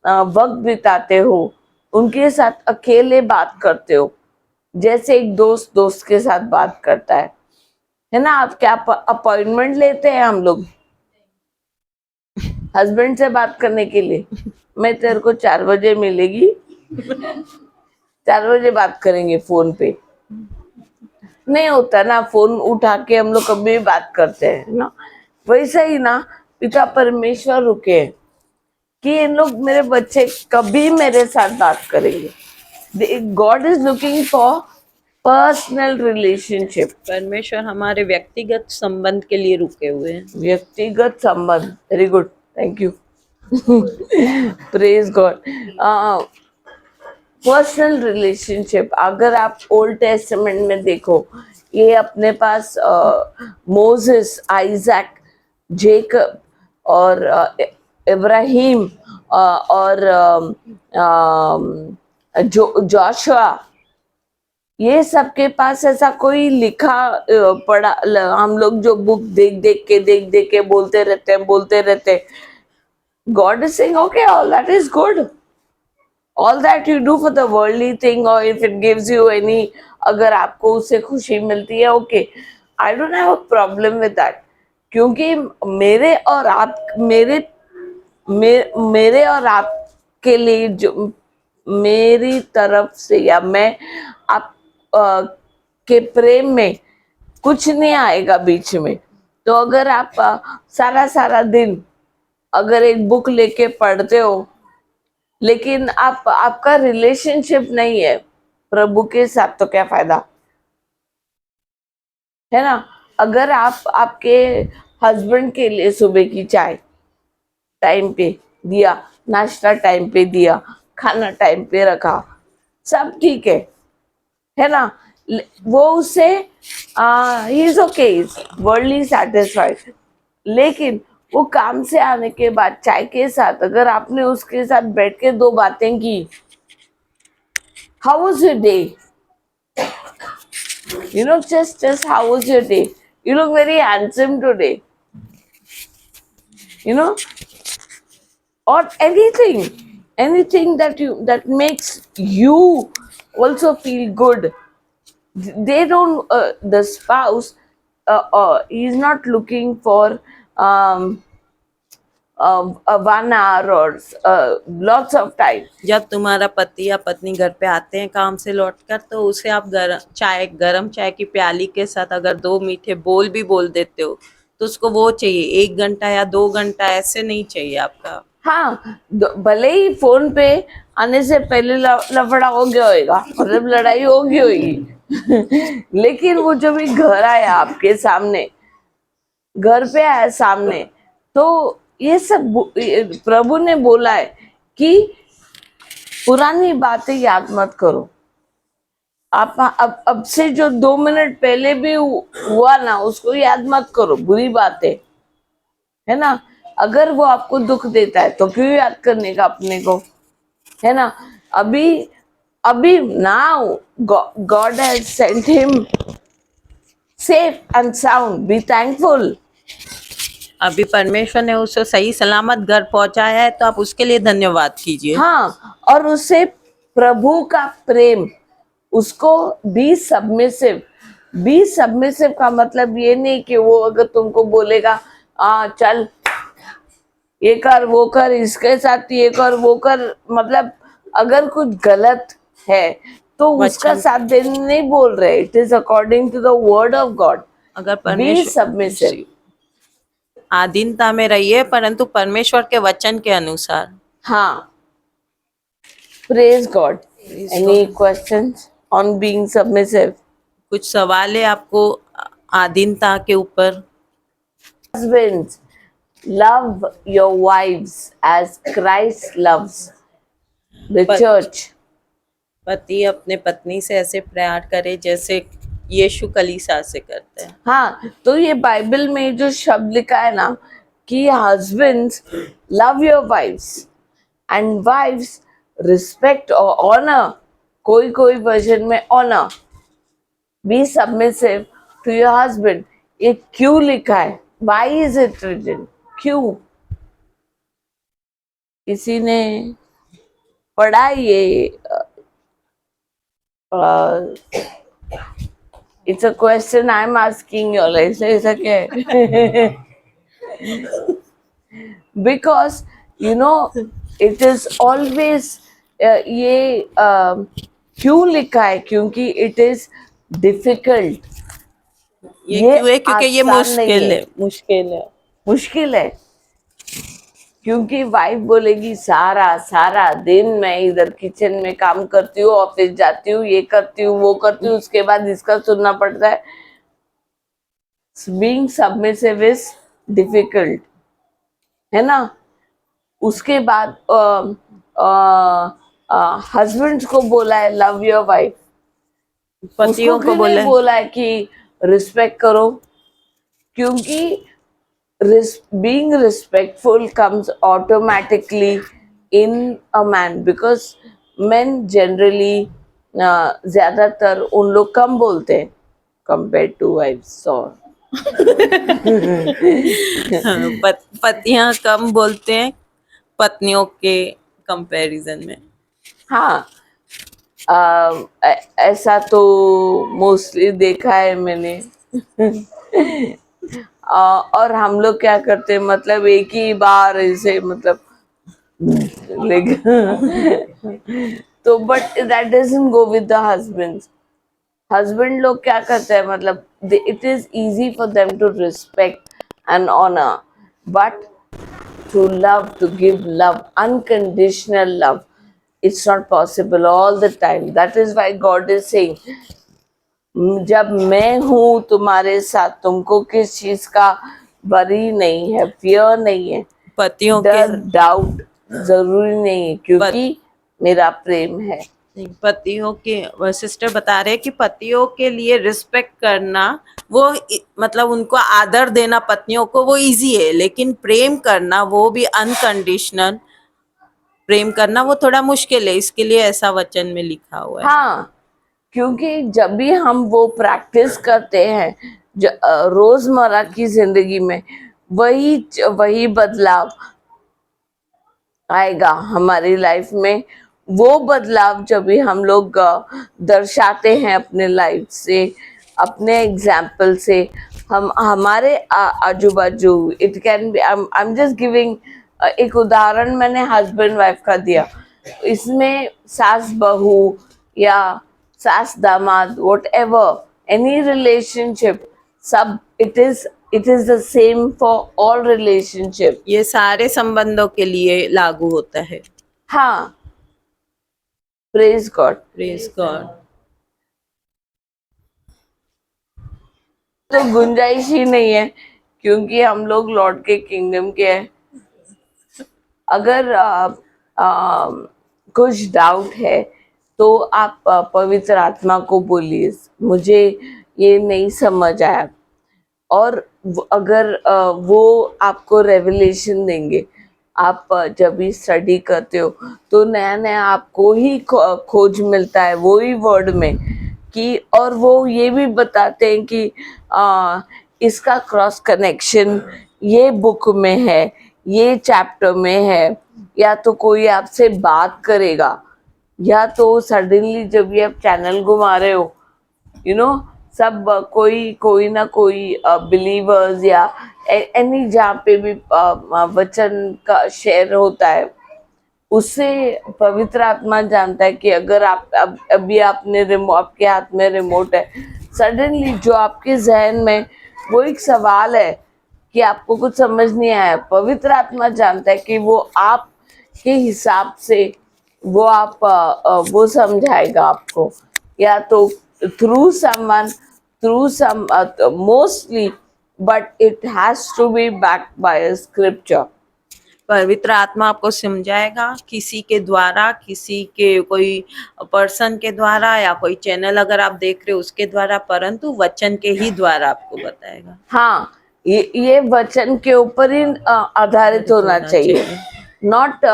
वक्त बिताते हो, उनके साथ अकेले बात करते हो, जैसे एक दोस्त दोस्त के साथ बात करता है ना। आप क्या अपॉइंटमेंट लेते हैं हम लोग हस्बैंड से बात करने के लिए? मैं तेरे को 4 बजे मिलेगी, 4 बजे बात करेंगे फोन पे। नहीं होता ना, फोन उठा के हम लोग कभी भी बात करते हैं ना। वैसा ही ना, पिता परमेश्वर रुके हैं कि इन लोग, मेरे बच्चे कभी मेरे साथ बात करेंगे। God is looking for personal relationship. परमेश्वर हमारे व्यक्तिगत संबंध के लिए रुके हुए हैं। व्यक्तिगत संबंध, very good, thank you. Praise God. Personal relationship, अगर आप ओल्ड टेस्टामेंट में देखो, ये अपने पास मोसेस, आइजैक, जेकब और इब्राहिम और जोशुआ, ये सबके पास ऐसा कोई लिखा पढ़ा, हम लोग जो बुक देख देख के बोलते रहते। God is saying okay, all that is good, all that you do for the worldly thing, or if it gives you any, अगर आपको उससे खुशी मिलती है, okay, I don't have a problem with that। क्योंकि मेरे और आप के लिए, जो मेरी तरफ से या मैं आप के प्रेम में कुछ नहीं आएगा बीच में। तो अगर आप सारा दिन अगर एक बुक लेके पढ़ते हो, लेकिन आपका रिलेशनशिप नहीं है प्रभु के साथ, तो क्या फायदा, है ना। अगर आप आपके हस्बैंड के लिए सुबह की चाय टाइम पे दिया, नाश्ता टाइम पे दिया, खाना टाइम पे रखा, सब ठीक है ना, वो उससे he is okay, worldly satisfied. लेकिन वो काम से आने के बाद चाय के साथ अगर आपने उसके साथ बैठ के 2 बातें की, how was your day, you know, just how was your day, you look very handsome today, you know, or anything that makes you also feel good. They don't the spouse is not looking for 1 hour or lots of time. जब तुम्हारा पति या पत्नी घर पे आते हैं काम से लौटकर, तो उसे आप गरम चाय की प्याली के साथ अगर 2 मीठे बोल भी बोल देते हो, तो उसको वो चाहिए। 1 घंटा या 2 घंटा ऐसे नहीं चाहिए आपका। हाँ, भले ही फोन पे आने से पहले लफड़ा हो गया होगा, मतलब लड़ाई हो गई होगी, लेकिन वो जब भी घर आया, आपके सामने, घर पे आया सामने, तो ये सब प्रभु ने बोला है कि पुरानी बातें याद मत करो। आप अब से जो 2 मिनट पहले भी हुआ ना, उसको याद मत करो, बुरी बातें, है ना। अगर वो आपको दुख देता है तो क्यों याद करने का अपने को, है ना। अभी now God has sent him safe and sound, be thankful, अभी परमेश्वर ने उसे सही सलामत घर पहुंचाया है, तो आप उसके लिए धन्यवाद कीजिए। हाँ, और उसे प्रभु का प्रेम, उसको बी सबमिसिव का मतलब ये नहीं कि वो अगर तुमको बोलेगा चल ये कर वो कर, इसके साथ ये कर वो कर, मतलब अगर कुछ गलत है तो उसका वचन- साथ देने नहीं बोल रहे। It is according to the word of God. अगर बी परमेश्वर सबमिसिव। आधीनता में रहिए, परंतु परमेश्वर के वचन के अनुसार। हाँ, praise God. Praise any God. Questions on being submissive? कुछ सवाल है आपको आधीनता के ऊपर? Husbands, love your wives as Christ loves the But- church. पति अपने पत्नी से ऐसे प्यार करे जैसे यीशु कलीसिया से करते हैं। हाँ, तो ये बाइबल में जो शब्द लिखा है ना कि husbands love your wives and wives respect or honor, कोई कोई वर्जन में honor, be submissive to your husband, ये क्यों लिखा है? Why is it written? क्यों? किसी ने पढ़ा ये? It's a question I'm asking you all. ऐसा क्या है? Because you know it is always ये क्यों लिखा है? क्योंकि it is difficult. ये ये क्यों है? क्योंकि ये आसान नहीं मुश्किल है। है, मुश्किल है। मुश्किल है क्योंकि वाइफ बोलेगी सारा दिन मैं इधर किचन में काम करती हूँ, ऑफिस जाती हूँ, ये करती हूँ वो करती हूँ, उसके बाद इसका सुनना पड़ता है। बीइंग सबमिसिव इज डिफिकल्ट, है ना। उसके बाद हस्बैंड्स को बोला है लव योर वाइफ, पतियों को बोला है बोला है कि रिस्पेक्ट करो, क्योंकि being respectful comes automatically in a man, because men generally ज्यादातर उन लोग कम बोलते हैं compared to wives. So पतियां कम बोलते हैं पत्नियों के कंपैरिजन में। हाँ, ऐसा तो मोस्टली देखा है मैंने। और हम लोग क्या करते हैं, मतलब एक ही बार ऐसे मतलब तो but that doesn't go with the husbands. Husband लोग क्या करते हैं, मतलब it is easy for them to respect and honour, but to love, to give love, unconditional love, it's not possible all the time. That is why God is saying, जब मैं हूं तुम्हारे साथ, तुमको किस चीज का वरी नहीं है, फियर नहीं है, पतियों डर के डाउट जरूरी नहीं है, क्योंकि मेरा प्रेम है। पतियों के सिस्टर बता रहे हैं कि पतियों के लिए रिस्पेक्ट करना वो मतलब उनको आदर देना पत्नियों को वो इजी है, लेकिन प्रेम करना वो भी अनकंडीशनल प्रेम करना वो थोड़ा मुश्किल है। इसके लिए ऐसा वचन में लिखा हुआ है। हाँ, क्योंकि जब भी हम वो प्रैक्टिस करते हैं रोजमर्रा की जिंदगी में, वही बदलाव आएगा हमारी लाइफ में। वो बदलाव जब भी हम लोग दर्शाते हैं अपने लाइफ से, अपने एग्जाम्पल से, हम हमारे आजू बाजू, it can be, I am just giving एक उदाहरण मैंने हस्बैंड वाइफ का दिया, इसमें सास बहू या सास दामाद, वॉट एवर एनी रिलेशनशिप, सब it is the same for all relationship. ये सारे संबंधों के लिए लागू होता है। हाँ, प्रेज गॉड। Praise God. तो गुंजाइश ही नहीं है, क्योंकि हम लोग लॉर्ड के किंगडम के हैं। अगर कुछ डाउट है तो आप पवित्र आत्मा को बोलिए, मुझे ये नहीं समझ आया, और अगर वो आपको रेवलेशन देंगे। आप जब भी स्टडी करते हो तो नया नया आपको ही खोज मिलता है वो ही वर्ड में कि, और वो ये भी बताते हैं कि इसका क्रॉस कनेक्शन ये बुक में है, ये चैप्टर में है, या तो कोई आपसे बात करेगा, या तो सडनली जब भी आप चैनल घुमा रहे हो, यू नो, सब कोई ना कोई बिलीवर्स या एनी जहाँ पे भी वचन का शेयर होता है, उससे पवित्र आत्मा जानता है कि अगर आप अभी आपने आपके हाथ में रिमोट है, सडनली जो आपके जहन में वो एक सवाल है कि आपको कुछ समझ नहीं आया, पवित्र आत्मा जानता है कि वो आप के हिसाब से वो आप वो समझाएगा आपको, या तो through someone, through some mostly, but it has to be backed by a scripture. पवित्र आत्मा आपको समझाएगा किसी के द्वारा, किसी के कोई पर्सन के द्वारा, या कोई चैनल अगर आप देख रहे हो उसके द्वारा, परंतु वचन के ही द्वारा आपको बताएगा। हाँ, ये वचन के ऊपर ही आधारित होना चाहिए, नॉट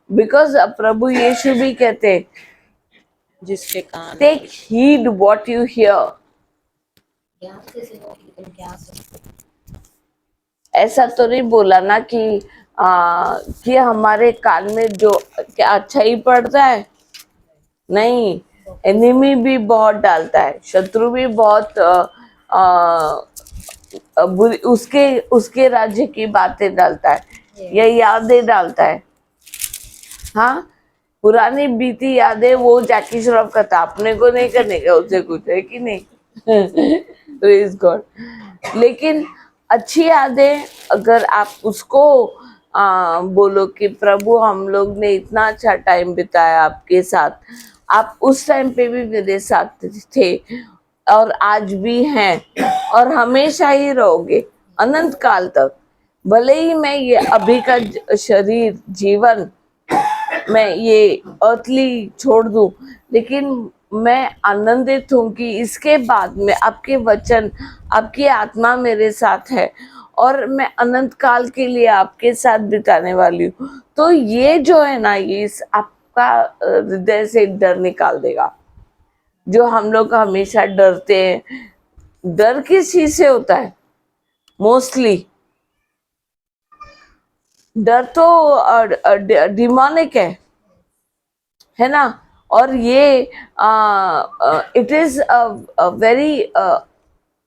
बिकॉज प्रभु यीशु भी कहते जिसके कान take heed what you hear. ज्ञान से सुनो लेकिन ज्ञान से ऐसा तो नहीं बोला ना कि हमारे कान में जो क्या अच्छा ही पड़ता है, नहीं, एनिमी भी बहुत डालता है, शत्रु भी बहुत उसके राज्य की बातें डालता है या यादें डालता है। हाँ, पुरानी बीती यादें वो जैकी श्रॉफ का था, अपने को नहीं करने का उससे कुछ, है कि नहीं? Praise God. लेकिन अच्छी यादें अगर आप उसको बोलो कि प्रभु हम लोग ने इतना अच्छा टाइम बिताया आपके साथ, आप उस टाइम पे भी मेरे साथ थे और आज भी हैं और हमेशा ही रहोगे अनंत काल तक। भले ही मैं ये अभी का शरीर जीवन मैं ये अर्थली छोड़ दूं, लेकिन मैं आनंदित हूँ कि इसके बाद में आपके वचन, आपकी आत्मा मेरे साथ है और मैं अनंत काल के लिए आपके साथ बिताने वाली हूँ। तो ये जो है ना, ये आपका हृदय से डर निकाल देगा, जो हम लोग हमेशा डरते हैं। डर किस चीज से होता है? मोस्टली डर तो डिमोनिक है ना। और ये it is very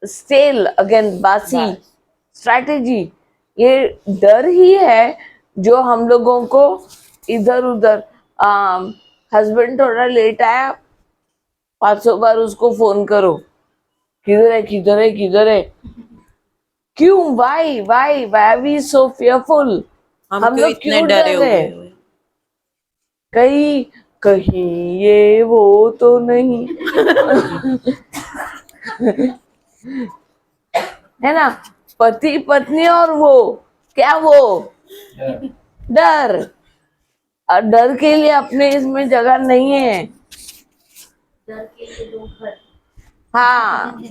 stale, again बासी स्ट्रैटेजी। ये डर ही है जो हम लोगों को इधर उधर, हस्बैंड थोड़ा लेट आया, 500 बार उसको फोन करो, किधर है किधर है किधर है, क्यों, why why why we so fearful, हम हम क्यों लोग इतने क्यों डरे डर हुए रहे? हैं? कहीं कहीं ये वो तो नहीं है ना। पति पत्नी और वो क्या, वो डर, और डर के लिए अपने इसमें जगह नहीं है। डर के लिए लोग घर हाँ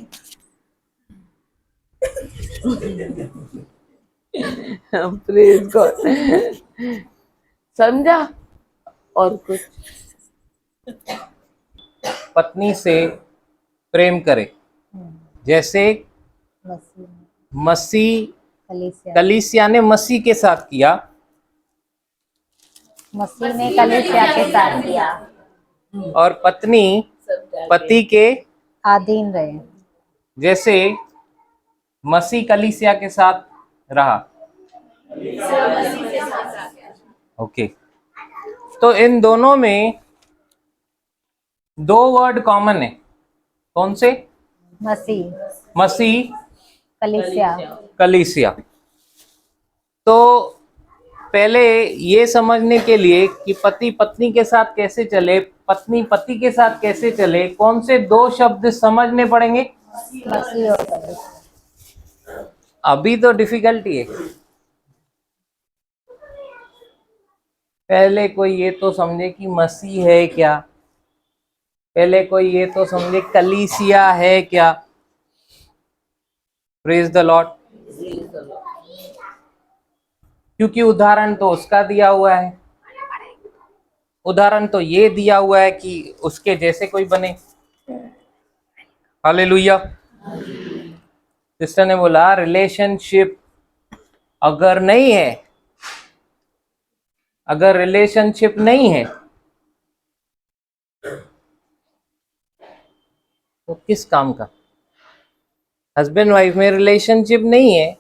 प्लीज गॉड, समझा? और कुछ? पत्नी से प्रेम करे जैसे मसीह कलीसिया ने मसीह के साथ किया, मसीह ने कलीसिया के साथ किया, और पत्नी पति के अधीन रहे जैसे मसीह कलीसिया के साथ रहा। ओके, तो इन दोनों में दो वर्ड कॉमन है, कौन से? मसीह कलीसिया। कलीसिया। तो पहले ये समझने के लिए कि पति पत्नी के साथ कैसे चले, पत्नी पति के साथ कैसे चले, कौन से दो शब्द समझने पड़ेंगे? मसीह और कलीसिया। अभी तो डिफिकल्टी है। पहले कोई ये तो समझे कि मसीह है क्या, पहले कोई ये तो समझे कलीसिया है क्या। Praise the Lord. क्योंकि उदाहरण तो उसका दिया हुआ है, उदाहरण तो ये दिया हुआ है कि उसके जैसे कोई बने। हालेलुया। सिस्टर ने बोला रिलेशनशिप अगर नहीं है, अगर रिलेशनशिप नहीं है तो किस काम का? हस्बैंड वाइफ में रिलेशनशिप नहीं है,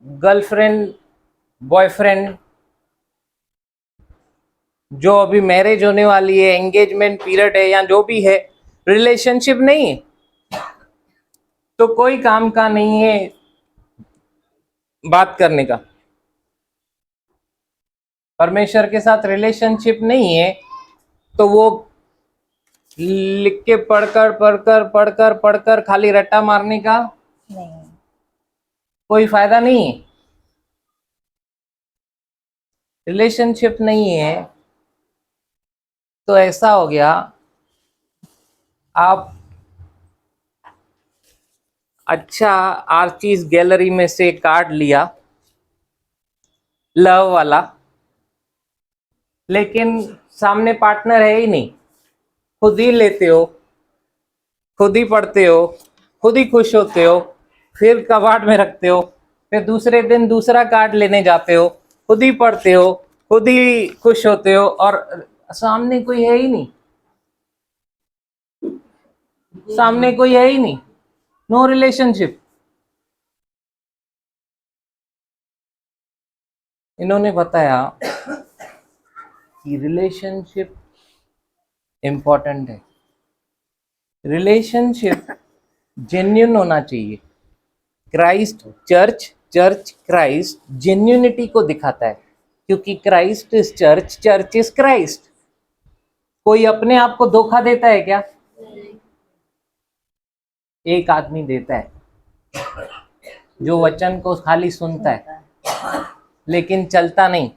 गर्लफ्रेंड बॉयफ्रेंड, जो अभी मैरिज होने वाली है, एंगेजमेंट पीरियड है या जो भी है, रिलेशनशिप नहीं है तो कोई काम का नहीं है बात करने का। परमेश्वर के साथ रिलेशनशिप नहीं है तो वो लिख के पढ़कर खाली रट्टा मारने का नहीं। कोई फायदा नहीं है। रिलेशनशिप नहीं है तो ऐसा हो गया, आप अच्छा आर्चिस गैलरी में से कार्ड लिया लव वाला, लेकिन सामने पार्टनर है ही नहीं, खुद ही लेते हो, खुद ही पढ़ते हो, खुद ही खुश होते हो, फिर कबाड़ में रखते हो, फिर दूसरे दिन दूसरा कार्ड लेने जाते हो, खुद ही पढ़ते हो, खुद ही खुश होते हो और सामने कोई है ही नहीं, सामने कोई है ही नहीं, नो रिलेशनशिप। इन्होंने बताया कि रिलेशनशिप इंपॉर्टेंट है, रिलेशनशिप जेन्युइन होना चाहिए। Christ church, church Christ genuinity को दिखाता है, क्योंकि Christ is church, church is Christ. कोई अपने आप को धोखा देता है क्या? एक आदमी देता है जो वचन को खाली सुनता है लेकिन चलता नहीं।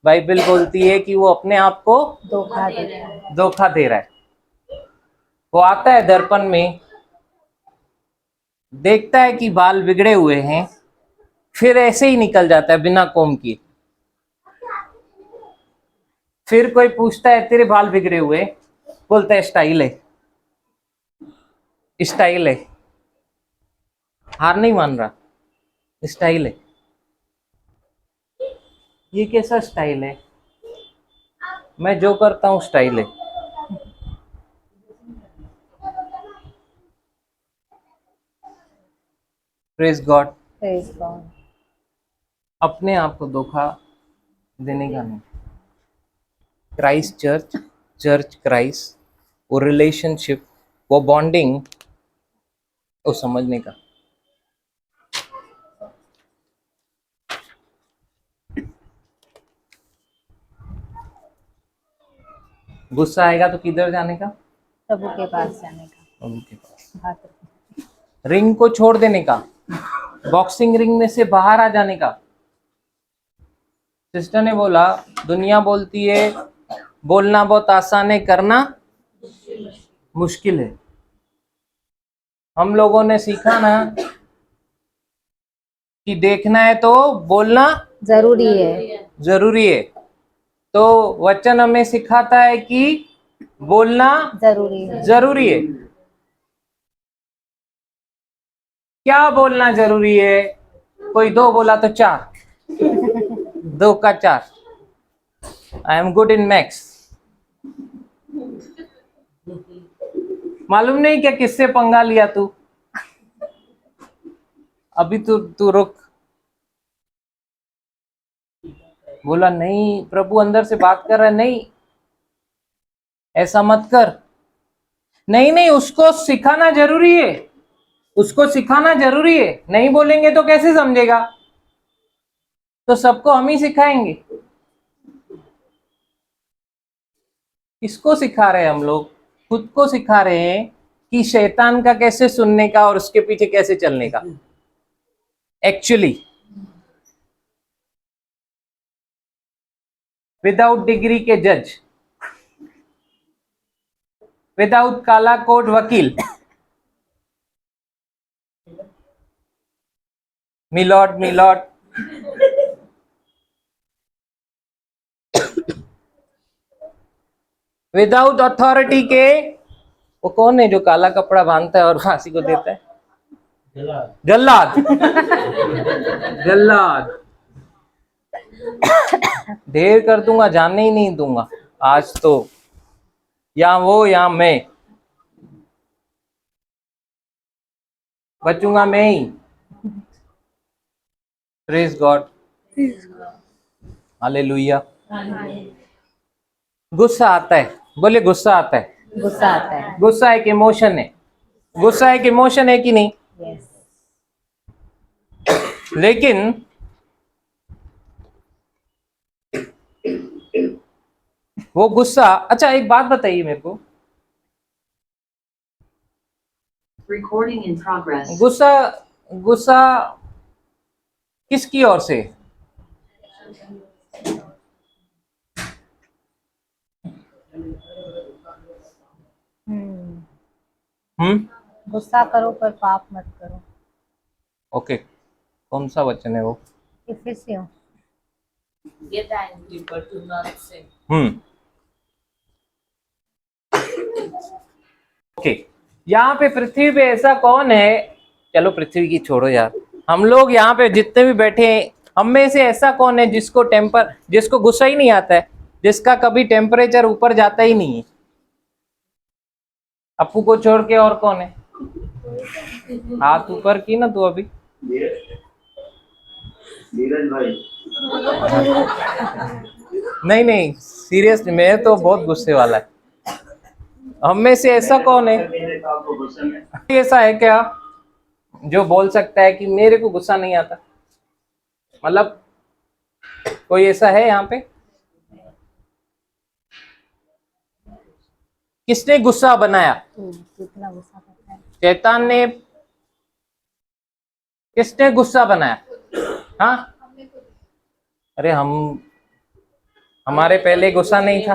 बाइबल बोलती है कि वो अपने आप को धोखा देता है। धोखा दे रहा है। वो आता है दर्पण में, देखता है कि बाल बिगड़े हुए हैं, फिर ऐसे ही निकल जाता है बिना कोम किए। फिर कोई पूछता है तेरे बाल बिगड़े हुए, बोलता है स्टाइल है, स्टाइल है। हार नहीं मान रहा, स्टाइल है। ये कैसा स्टाइल है? मैं जो करता हूं स्टाइल है। Praise God. Praise God. अपने आप को धोखा देने का नहीं। क्राइस्ट चर्च, चर्च क्राइस्ट, वो रिलेशनशिप, वो बॉन्डिंग, वो समझने का। गुस्सा आएगा तो किधर जाने का? प्रभु के पास जाने का। प्रभु के पास। बात रिंग को छोड़ देने का, बॉक्सिंग रिंग में से बाहर आ जाने का। सिस्टर ने बोला दुनिया बोलती है बोलना बहुत आसान है, करना मुश्किल है। हम लोगों ने सीखा ना कि देखना है तो बोलना जरूरी है। जरूरी है। तो वचन हमें सिखाता है कि बोलना जरूरी है। जरूरी है। क्या बोलना जरूरी है? कोई दो बोला तो चार, दो का चार। I am good in maths. मालूम नहीं क्या किससे पंगा लिया तू? अभी तू रुक। बोला नहीं, प्रभु अंदर से बात कर रहा है, नहीं ऐसा मत कर। नहीं नहीं, उसको सिखाना जरूरी है, उसको सिखाना जरूरी है। नहीं बोलेंगे तो कैसे समझेगा? तो सबको हम ही सिखाएंगे। किसको सिखा रहे हैं हम लोग? खुद को सिखा रहे हैं कि शैतान का कैसे सुनने का और उसके पीछे कैसे चलने का। एक्चुअली विदाउट डिग्री के जज, विदाउट काला कोट वकील, मिलॉर्ड मिलॉर्ड, विदाउट अथॉरिटी के। वो कौन है जो काला कपड़ा बांधता है और फांसी को देता है? जल्लाद। जल्लाद। ढेर कर दूंगा, जानने ही नहीं दूंगा आज तो, या वो या मैं, बचूंगा मैं ही। Praise God, hallelujah. गुस्सा आता है, बोले गुस्सा आता है। गुस्सा आता है। गुस्सा एक इमोशन है, गुस्सा एक इमोशन है कि नहीं? यस। लेकिन वो गुस्सा, अच्छा एक बात बताइए मेरे को, Recording in progress. गुस्सा गुस्सा किसकी ओर से? गुस्सा करो पर पाप मत करो। ओके, कौन सा वचन है वो? इफिसियों। Get angry but do not sin. Okay, यहाँ पे पृथ्वी पे ऐसा कौन है, चलो पृथ्वी की छोड़ो यार, हम लोग यहाँ पे जितने भी बैठे हैं, हम में से ऐसा कौन है जिसको गुस्सा ही नहीं आता है, जिसका कभी टेम्परेचर ऊपर जाता ही नहीं है? अपू को छोड़ के और कौन है? हाथ ऊपर की ना तू अभी। नीरज भाई। नहीं नहीं, सीरियसली मैं तो बहुत गुस्से वाला है। हम में से ऐसा कौन है, ऐसा है क्या जो बोल सकता है कि मेरे को गुस्सा नहीं आता? मतलब कोई ऐसा है यहाँ पे? किसने गुस्सा बनाया? कितना गुस्सा करता है। शैतान ने। किसने गुस्सा बनाया? हाँ, अरे हमारे पहले गुस्सा नहीं था,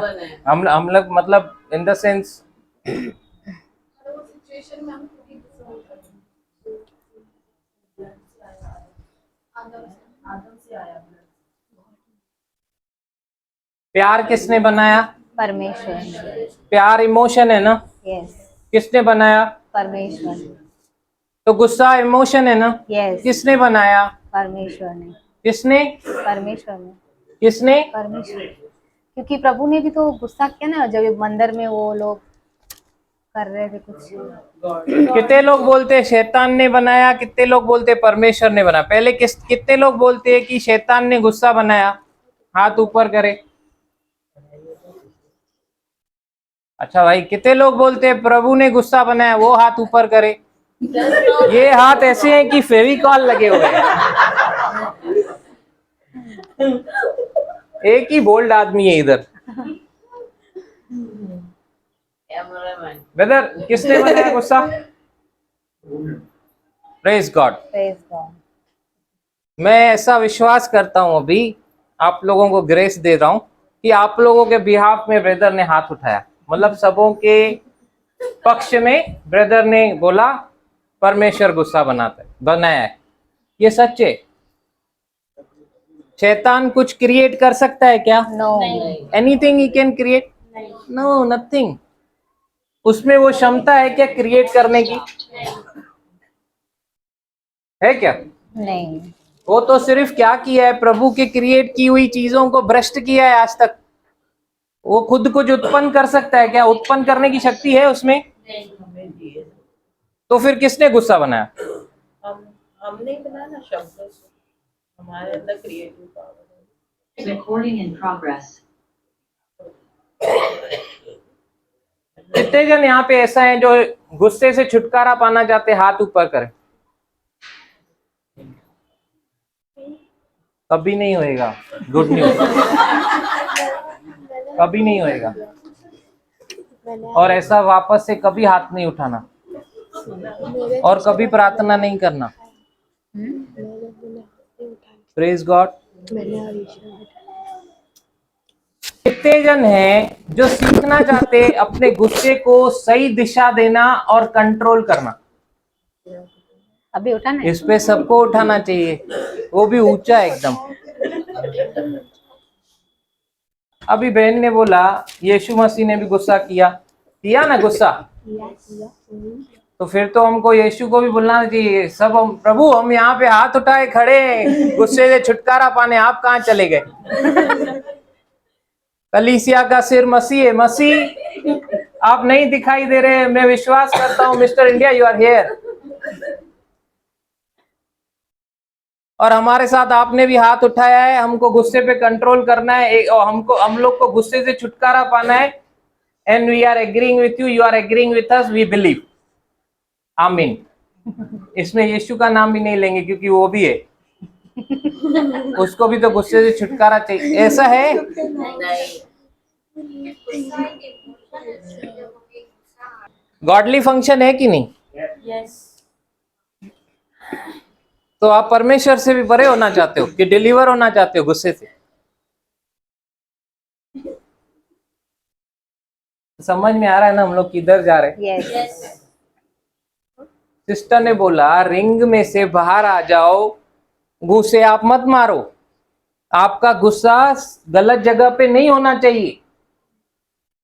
हम लोग मतलब इन द सेंस प्यार किसने बनाया? परमेश्वर। प्यार इमोशन है ना? यस। किसने बनाया? परमेश्वर। तो गुस्सा इमोशन है ना? यस। किसने बनाया? परमेश्वर ने। किसने? परमेश्वर ने। किसने? परमेश्वर। क्योंकि प्रभु ने भी तो गुस्सा किया ना, जब मंदिर में वो लोग कर रहे थे कुछ। कितने लोग बोलते हैं शैतान ने बनाया, कितने लोग बोलते हैं परमेश्वर ने बनाया? पहले कितने लोग बोलते हैं कि शैतान ने गुस्सा बनाया? हाथ ऊपर करे। अच्छा भाई, कितने लोग बोलते हैं प्रभु ने गुस्सा बनाया? वो हाथ ऊपर करे। ये हाथ ऐसे हैं कि फेविकॉल लगे हुए हैं। एक ही बोल्ड आदमी है इधर। ब्रदर, किसने बनाया गुस्सा? Praise God. Praise God. मैं ऐसा विश्वास करता हूं, अभी आप लोगों को ग्रेस दे रहा हूं कि आप लोगों के बिहाफ में ब्रदर ने हाथ उठाया, मतलब सबों के पक्ष में ब्रदर ने बोला परमेश्वर गुस्सा बनाया है। ये सच है। शैतान कुछ क्रिएट कर सकता है क्या? No. Anything he can create? No, nothing. उसमें वो क्षमता है क्या क्रिएट करने की? है क्या? नहीं। वो तो सिर्फ क्या किया है, प्रभु के क्रिएट की हुई चीजों को भ्रष्ट किया है आज तक। वो खुद कुछ उत्पन्न कर सकता है क्या? उत्पन्न करने की शक्ति है उसमें? तो फिर किसने गुस्सा बनाया? हमने बनाया ना, शब्द से। हमारे अंदर क्रिएटिव पावर है। Recording in progress. कितने जन यहाँ पे ऐसा है जो गुस्से से छुटकारा पाना चाहते? हाथ ऊपर करें। कभी नहीं होएगा, गुड न्यूज, कभी नहीं होएगा। और ऐसा वापस से कभी हाथ नहीं उठाना और कभी प्रार्थना नहीं करना। Praise God. कितने जन हैं जो सीखना चाहते अपने गुस्से को सही दिशा देना और कंट्रोल करना? अभी उठाना है? इस पे सबको उठाना चाहिए, वो भी ऊंचा एकदम। अभी बहन ने बोला यीशु मसीह ने भी गुस्सा किया ना? गुस्सा तो फिर तो हमको यीशु को भी बुलाना चाहिए। सब हम प्रभु हम यहाँ पे हाथ उठाए खड़े हैं, गुस्से से छुटकारा पाने, आप कहाँ चले गए? कलीसिया का सिर मसीह है। मसीह आप नहीं दिखाई दे रहे, मैं विश्वास करता हूँ mister India you are here. और हमारे साथ आपने भी हाथ उठाया है, हमको गुस्से पे कंट्रोल करना है और हम लोग को गुस्से से छुटकारा पाना है। And we are agreeing with you, you are agreeing with us, we believe. आमीन। इसमें यीशु का नाम भी नहीं लेंगे क्योंकि वो भी है, उसको भी तो गुस्से से छुटकारा चाहिए। ऐसा है गॉडली फंक्शन है कि नहीं? यस। तो आप परमेश्वर से भी परे होना चाहते हो कि डिलीवर होना चाहते हो गुस्से से? समझ में आ रहा है ना हम लोग किधर जा रहे हैं? यस। सिस्टर ने बोला रिंग में से बाहर आ जाओ, गुस्से आप मत मारो। आपका गुस्सा गलत जगह पे नहीं होना चाहिए।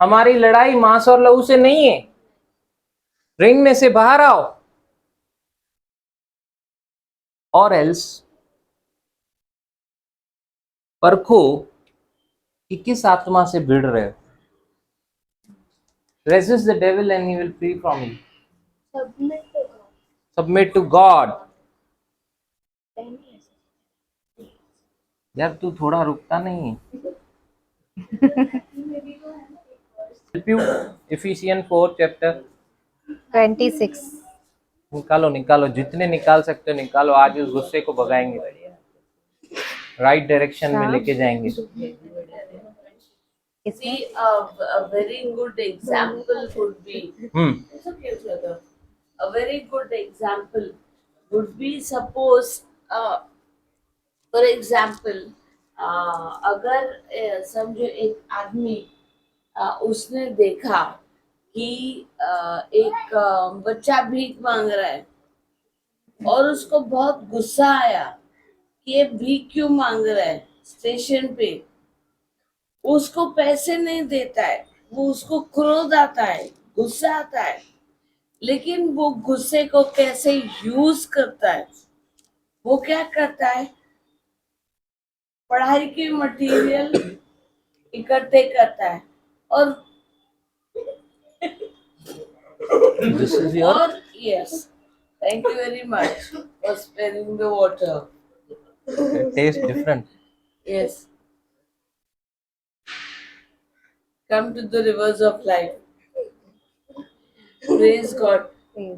हमारी लड़ाई मांस और लहू से नहीं है। रिंग में से बाहर आओ, और एल्स परखो कि किस आत्मा से भिड़ रहे हो। Resist the devil and he will flee from you. Submit to God. यार तू थोड़ा रुकता नहीं है। Ephesians 4 chapter 26। निकालो जितने निकाल सकते हो निकालो। आज उस गुस्से को भगाएंगे, राइट डायरेक्शन में लेके जाएंगे। See, a very good example would be. It's okay, brother. A very good example would be suppose, for example, अगर समझो एक आदमी उसने देखा कि एक बच्चा भीख मांग रहा है और उसको बहुत गुस्सा आया कि ये भीख क्यों मांग रहा है। स्टेशन पे उसको पैसे नहीं देता है, वो उसको क्रोध आता है, गुस्सा आता है, लेकिन वो गुस्से को कैसे यूज करता है। वो क्या करता है, पढ़ाई के मटेरियल इकट्ठे करता है और yes, thank you very much for sparing the water. Taste different. Yes, come to the rivers of life. Praise God.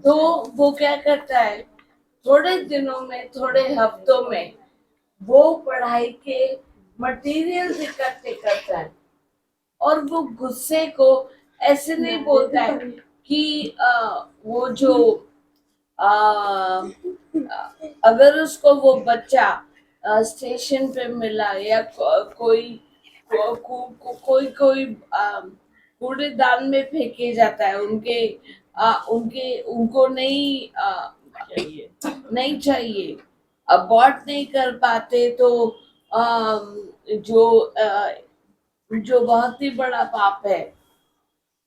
तो वो क्या करता है, थोड़े दिनों में, थोड़े हफ्तों में वो पढ़ाई के मटेरियल इकट्ठे करता है और वो गुस्से को ऐसे नहीं बोलता है कि वो जो अगर उसको वो बच्चा स्टेशन पे मिला या कोई कोई कूड़ेदान में फेंके जाता है, उनको नहीं चाहिए, अबॉर्ट नहीं कर पाते, तो जो बहुत ही बड़ा पाप है,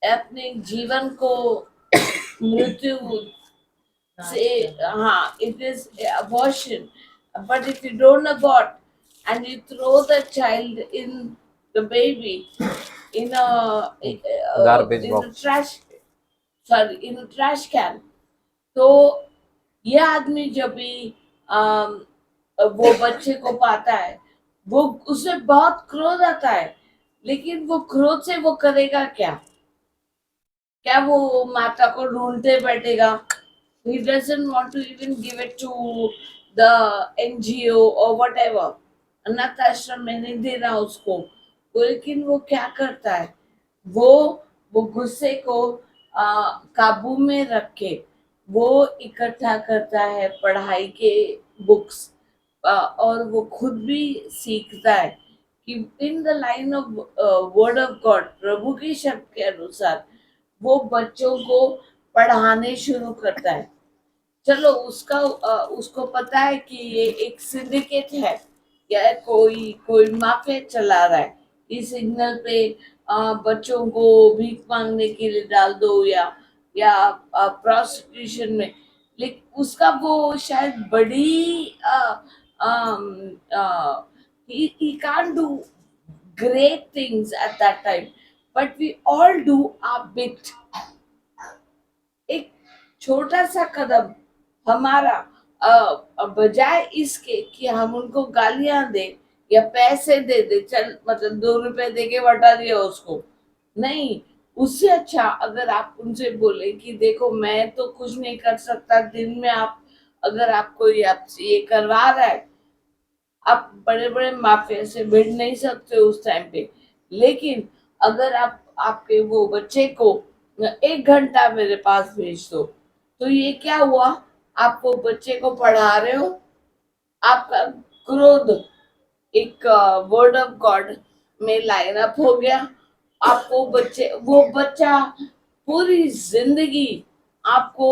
अपने जीवन को मृत्यु से, हाँ, it is abortion. But if you don't abort and you throw the child in the baby in a Garbage in box. in a trash can, तो ये आदमी जब भी वो बच्चे को पाता है, वो उसे बहुत क्रोध आता है, लेकिन वो क्रोध से वो करेगा क्या वो माता को ढूंढते बैठेगा। He doesn't want to even give it to the NGO or whatever. अनाथ आश्रम में नहीं देना उसको, लेकिन वो क्या करता है, वो गुस्से को काबू में रख के वो इकट्ठा करता है पढ़ाई के बुक्स, और वो खुद भी सीखता है कि in the line of word of God, प्रभु के शब्द के अनुसार वो बच्चों को पढ़ाने शुरू करता है। चलो उसको पता है कि ये एक सिंडिकेट है या कोई माफिया चला रहा है, इस सिग्नल पे बच्चों को भीख मांगने के लिए डाल दो या या प्रोसिक्यूशन में, लेकिन उसका वो शायद बड़ी he can't do great things at that time, but we all do our bit. एक छोटा सा कदम हमारा, बजाय इसके कि हम उनको गालियां दे या पैसे दे चल मतलब 2 रुपए दे के बता दिया उसको, नहीं, उससे अच्छा अगर आप उनसे बोले कि देखो मैं तो कुछ नहीं कर सकता, दिन में आप अगर आपको ये करवा रहा है, आप बड़े बड़े माफिया से भिड़ नहीं सकते उस टाइम पे, लेकिन अगर आप आपके वो बच्चे को 1 घंटा मेरे पास भेज दो, तो ये क्या हुआ, आप वो बच्चे को पढ़ा रहे हो, आपका क्रोध एक वर्ड ऑफ गॉड में लाइन अप हो गया, आपको वो बच्चा पूरी जिंदगी आपको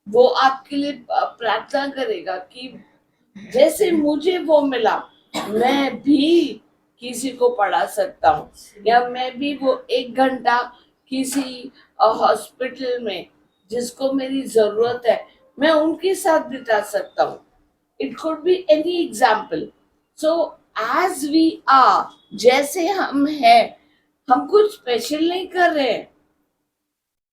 वो आपके लिए प्रार्थना करेगा कि जैसे मुझे वो मिला मैं भी किसी को पढ़ा सकता हूँ, या मैं भी वो 1 घंटा किसी हॉस्पिटल में जिसको मेरी जरूरत है मैं उनके साथ बिता सकता हूँ. It could be any example. So as we are, जैसे हम हैं, हम कुछ स्पेशल नहीं कर रहे हैं.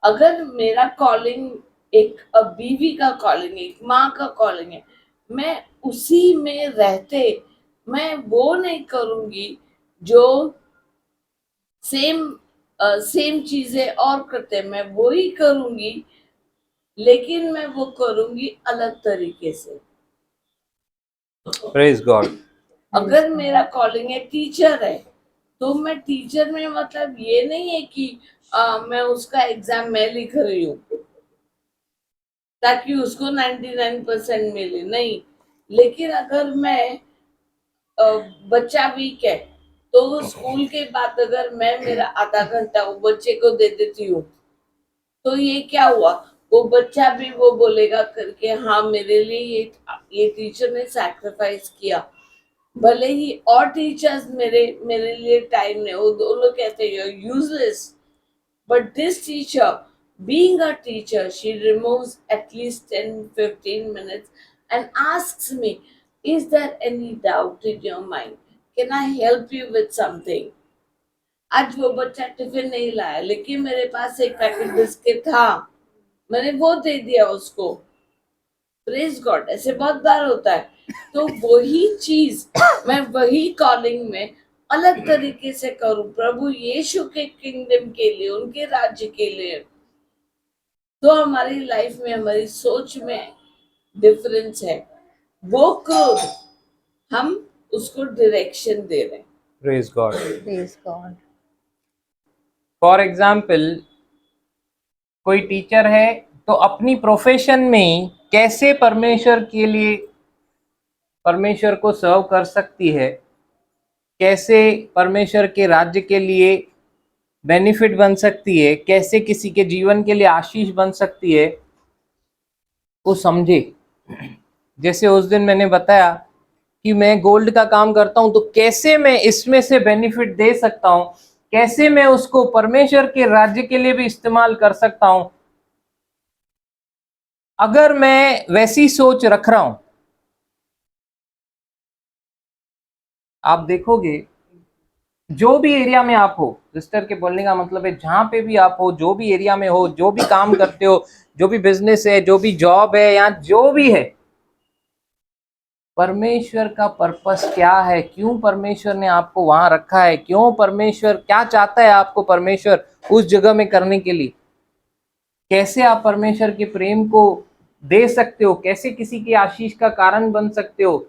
अगर मेरा कॉलिंग एक बीवी का कॉलिंग है, एक माँ का कॉलिंग है, मैं उसी में रहते मैं वो नहीं करूंगी जो सेम चीजें और करते हैं, मैं वो ही करूंगी, लेकिन मैं वो करूंगी अलग तरीके से. Praise God. अगर मेरा कॉलिंग है टीचर है, तो मैं टीचर में मतलब ये नहीं है कि मैं उसका एग्जाम मैं लिख रही हूँ ताकि उसको 99% मिले, नहीं. लेकिन अगर मैं बच्चा वीक है तो वो स्कूल के बाद अगर मैं मेरा आधा घंटा वो बच्चे को दे देती हूँ, तो ये क्या हुआ, वो बच्चा भी वो बोलेगा करके हाँ मेरे लिए ये टीचर ने सैक्रिफाइस किया. भले ही और टीचर्स मेरे लिए टाइम नहीं, वो दो लोग कहते हैं useless, but this teacher, being a teacher, she removes at least 10-15 minutes and asks me, is there any doubt in your mind? Can I help you with something? आज वो बच्चा टिफिन नहीं लाया, लेकिन मेरे पास एक पैकेट बिस्किट था, मैंने वो दे दिया उसको. Praise God. ऐसे बहुत बार होता है. तो वही चीज मैं वही कॉलिंग में अलग तरीके से करूं प्रभु यीशु के किंगडम के लिए, उनके राज्य के लिए, तो हमारी लाइफ में हमारी सोच में डिफरेंस है. वो क्रोध हम उसको डायरेक्शन दे रहे हैं. Praise God. Praise God. For example, कोई टीचर है तो अपनी प्रोफेशन में कैसे परमेश्वर के लिए परमेश्वर को सर्व कर सकती है, कैसे परमेश्वर के राज्य के लिए बेनिफिट बन सकती है, कैसे किसी के जीवन के लिए आशीष बन सकती है, वो समझे. जैसे उस दिन मैंने बताया कि मैं गोल्ड का काम करता हूं, तो कैसे मैं इसमें से बेनिफिट दे सकता हूं, कैसे मैं उसको परमेश्वर के राज्य के लिए भी इस्तेमाल कर सकता हूं. अगर मैं वैसी सोच रख रहा हूं, आप देखोगे जो भी एरिया में आप हो, सिस्टर के बोलने का मतलब है जहां पे भी आप हो, जो भी एरिया में हो, जो भी काम करते हो, जो भी बिजनेस है, जो भी जॉब है, या जो भी है, परमेश्वर का पर्पस क्या है, क्यों परमेश्वर ने आपको वहां रखा है, क्यों परमेश्वर क्या चाहता है आपको परमेश्वर उस जगह में करने के लिए, कैसे आप परमेश्वर के प्रेम को दे सकते हो, कैसे किसी के आशीष का कारण बन सकते हो,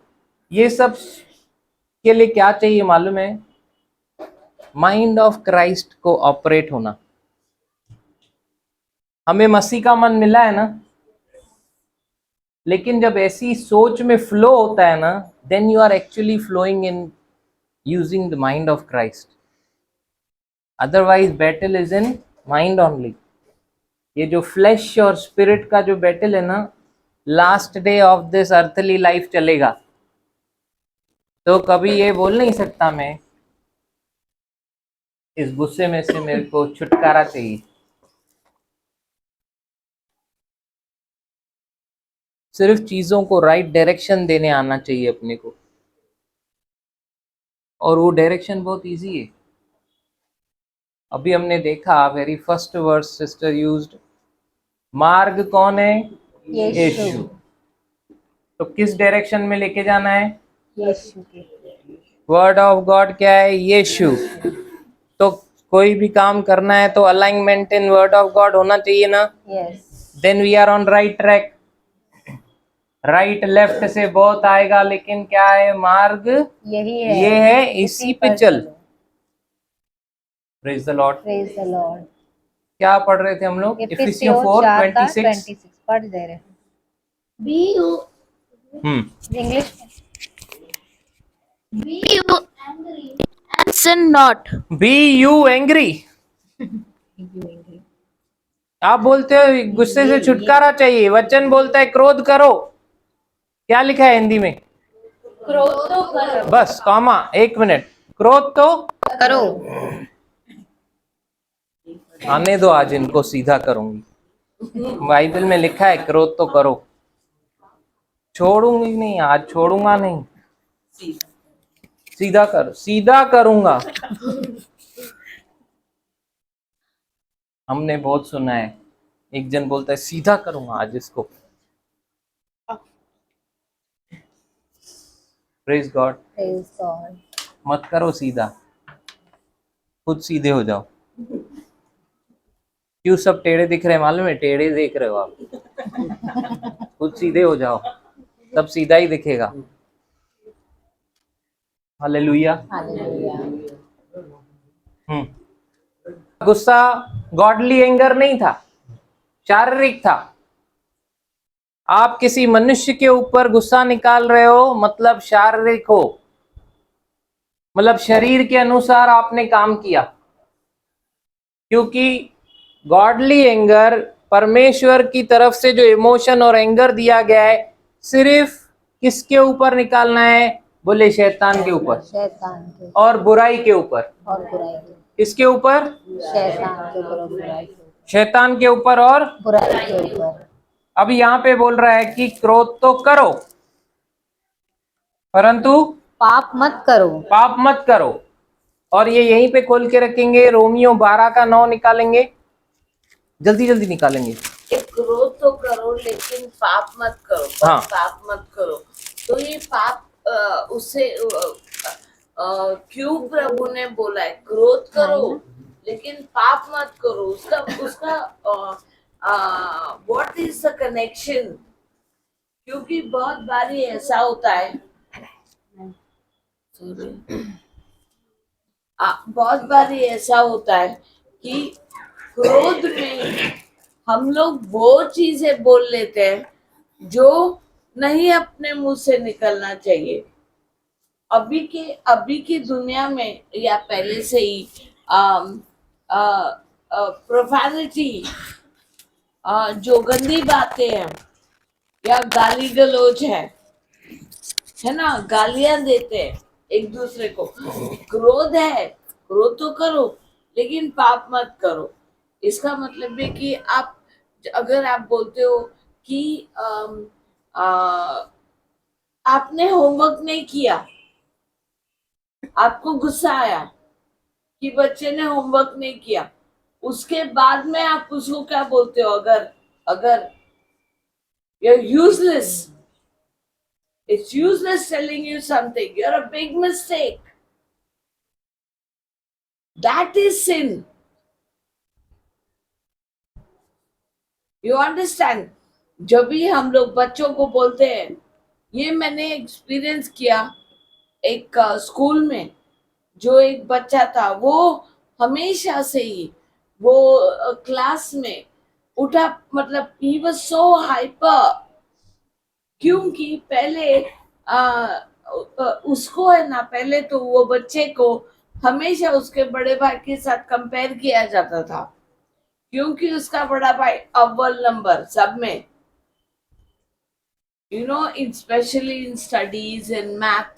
ये सब के लिए क्या चाहिए मालूम है, माइंड ऑफ क्राइस्ट को ऑपरेट होना. हमें मसीह का मन मिला है ना, लेकिन जब ऐसी सोच में फ्लो होता है ना, then you are actually flowing in using the mind of Christ. Otherwise battle is in mind only. ये जो फ्लैश और स्पिरिट का जो बैटल है ना, last day of this earthly life चलेगा. तो कभी ये बोल नहीं सकता मैं इस गुस्से में से मेरे को छुटकारा चाहिए. सिर्फ चीजों को राइट डायरेक्शन देने आना चाहिए अपने को, और वो डायरेक्शन बहुत इजी है। अभी हमने देखा very first verse sister used, मार्ग कौन है? यीशु। तो किस डायरेक्शन में लेके जाना है? यीशु के। वर्ड ऑफ गॉड क्या है? यीशु। तो कोई भी काम करना है तो alignment in word of God होना चाहिए ना, yes. Then we are on right track. Right left से बहुत आएगा, लेकिन क्या है? मार्ग यही है, ये है, इसी पे चल। चलो। Praise the Lord. Praise the Lord. क्या पढ़ रहे थे हम लोग? इफिसियों इफिसियों 4:26। पढ़ दे रहे। Be you इंग्लिश में। be you angry and sin not. Be you angry. आप बोलते हो गुस्से से छुटकारा चाहिए, वचन बोलता है क्रोध करो। क्या लिखा है हिंदी में? क्रोध तो करो। बस कॉमा, 1 मिनट। क्रोध तो करो। आने दो, आज इनको सीधा करूंगी। बाइबल में लिखा है क्रोध तो करो। छोड़ूंगी नहीं, आज छोड़ूंगा नहीं, सीधा कर, सीधा करूंगा। हमने बहुत सुना है, एक जन बोलता है सीधा करूंगा आज इसको। Praise God. Praise God. मत करो सीधा, खुद सीधे हो जाओ। क्यों सब टेढ़े दिख रहे हैं? मालूम है टेढ़े देख रहे हो आप। खुद सीधे हो जाओ, सब सीधा ही दिखेगा। हालेलुया। हालेलुया। गुस्सा गॉडली एंगर नहीं था, शारीरिक था। आप किसी मनुष्य के ऊपर गुस्सा निकाल रहे हो, मतलब शारीरिक हो, मतलब शरीर के अनुसार आपने काम किया। क्योंकि गॉडली एंगर, परमेश्वर की तरफ से जो इमोशन और एंगर दिया गया है, सिर्फ किसके ऊपर निकालना है? बोले शैतान के ऊपर शैतान के और बुराई के ऊपर। और बुराई के। किसके ऊपर? शैतान के ऊपर और बुराई के ऊपर। शैतान के ऊपर और बुराई के ऊपर। अब यहाँ पे बोल रहा है कि क्रोध तो करो, परंतु पाप मत करो। पाप मत करो। और ये यहीं पे खोल के रखेंगे, रोमियो 12:9 निकालेंगे, जल्दी जल्दी निकालेंगे। क्रोध तो करो लेकिन पाप मत करो। हाँ। पाप मत करो, तो ये पाप उससे क्यों प्रभु ने बोला है क्रोध करो लेकिन पाप मत करो? उसका उसका व्हाट इज द कनेक्शन? क्योंकि बहुत बारी ऐसा होता है, बहुत बारी ऐसा होता है कि क्रोध में हम लोग वो चीजें बोल लेते हैं जो नहीं अपने मुंह से निकलना चाहिए। अभी की दुनिया में या पहले से ही प्रोफैनिटी, जो गंदी बातें हैं या गाली गलौज है ना, गालियां देते हैं एक दूसरे को। क्रोध है, क्रोध तो करो लेकिन पाप मत करो। इसका मतलब है कि आप अगर आप बोलते हो कि आपने होमवर्क नहीं किया, आपको गुस्सा आया कि बच्चे ने होमवर्क नहीं किया, उसके बाद में आप उसको क्या बोलते हो? अगर you're useless, it's useless telling you something, you're a big mistake, that is sin. You understand? जब भी हम लोग बच्चों को बोलते हैं, ये मैंने एक्सपीरियंस किया एक स्कूल में। जो एक बच्चा था वो हमेशा से ही वो क्लास में उठा, मतलब ही वाज सो हाइपर, क्योंकि पहले उसको है ना, पहले तो वो बच्चे को हमेशा उसके बड़े भाई के साथ कंपेयर किया जाता था, क्योंकि उसका बड़ा भाई अव्वल नंबर सब में, you know, especially in studies and math,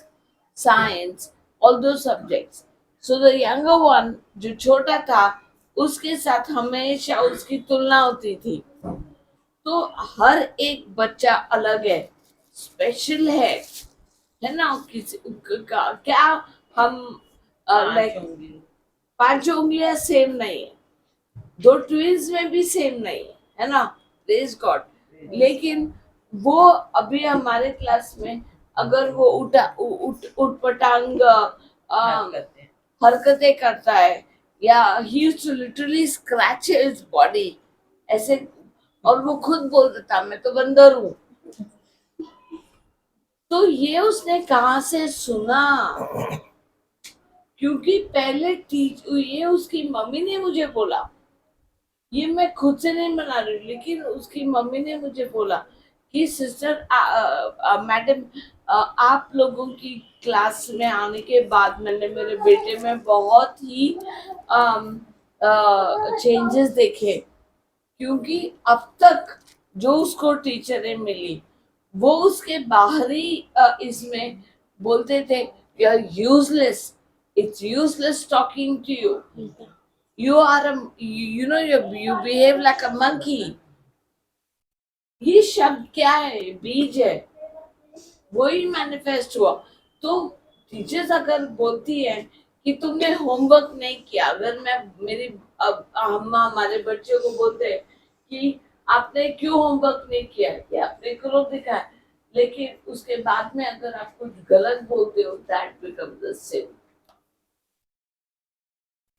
science, all those subjects. So the younger one, जो छोटा था, उसके साथ हमेशा उसकी तुलना होती थी। तो हर एक बच्चा अलग है, स्पेशल है ना। किसी क्या हम लाइक 5 उंगलियां सेम नहीं है, 2 ट्विंस में भी सेम नहीं है ना, प्रेज गॉड। लेकिन वो अभी हमारे क्लास में अगर वो उठ पटांग हरकतें करता है, या he used to literally scratch his body ऐसे, और वो खुद बोल देता मैं तो बंदर हूँ। तो ये उसने कहाँ से सुना? क्योंकि पहले ये उसकी मम्मी ने मुझे बोला, ये मैं खुद से नहीं बना रही हूँ, लेकिन उसकी मम्मी ने मुझे बोला कि सिस्टर मैडम, आप लोगों की क्लास में आने के बाद मैंने मेरे बेटे में बहुत ही चेंजेस देखे। क्योंकि अब तक जो उसको टीचरें मिली वो उसके बाहरी इसमें बोलते थे you are useless, it's useless talking to you, you are a you know you behave like a monkey। ये शब्द क्या है? बीज है, वही मैनिफेस्ट हुआ। तो टीचर्स अगर बोलती है कि तुमने होमवर्क नहीं किया, अगर मैं हम हमारे बच्चों को बोलते हैं कि आपने क्यों होमवर्क नहीं किया, कि आपने क्रोध दिखाया, लेकिन उसके बाद में अगर आप कुछ गलत बोलते हो, that becomes the sin.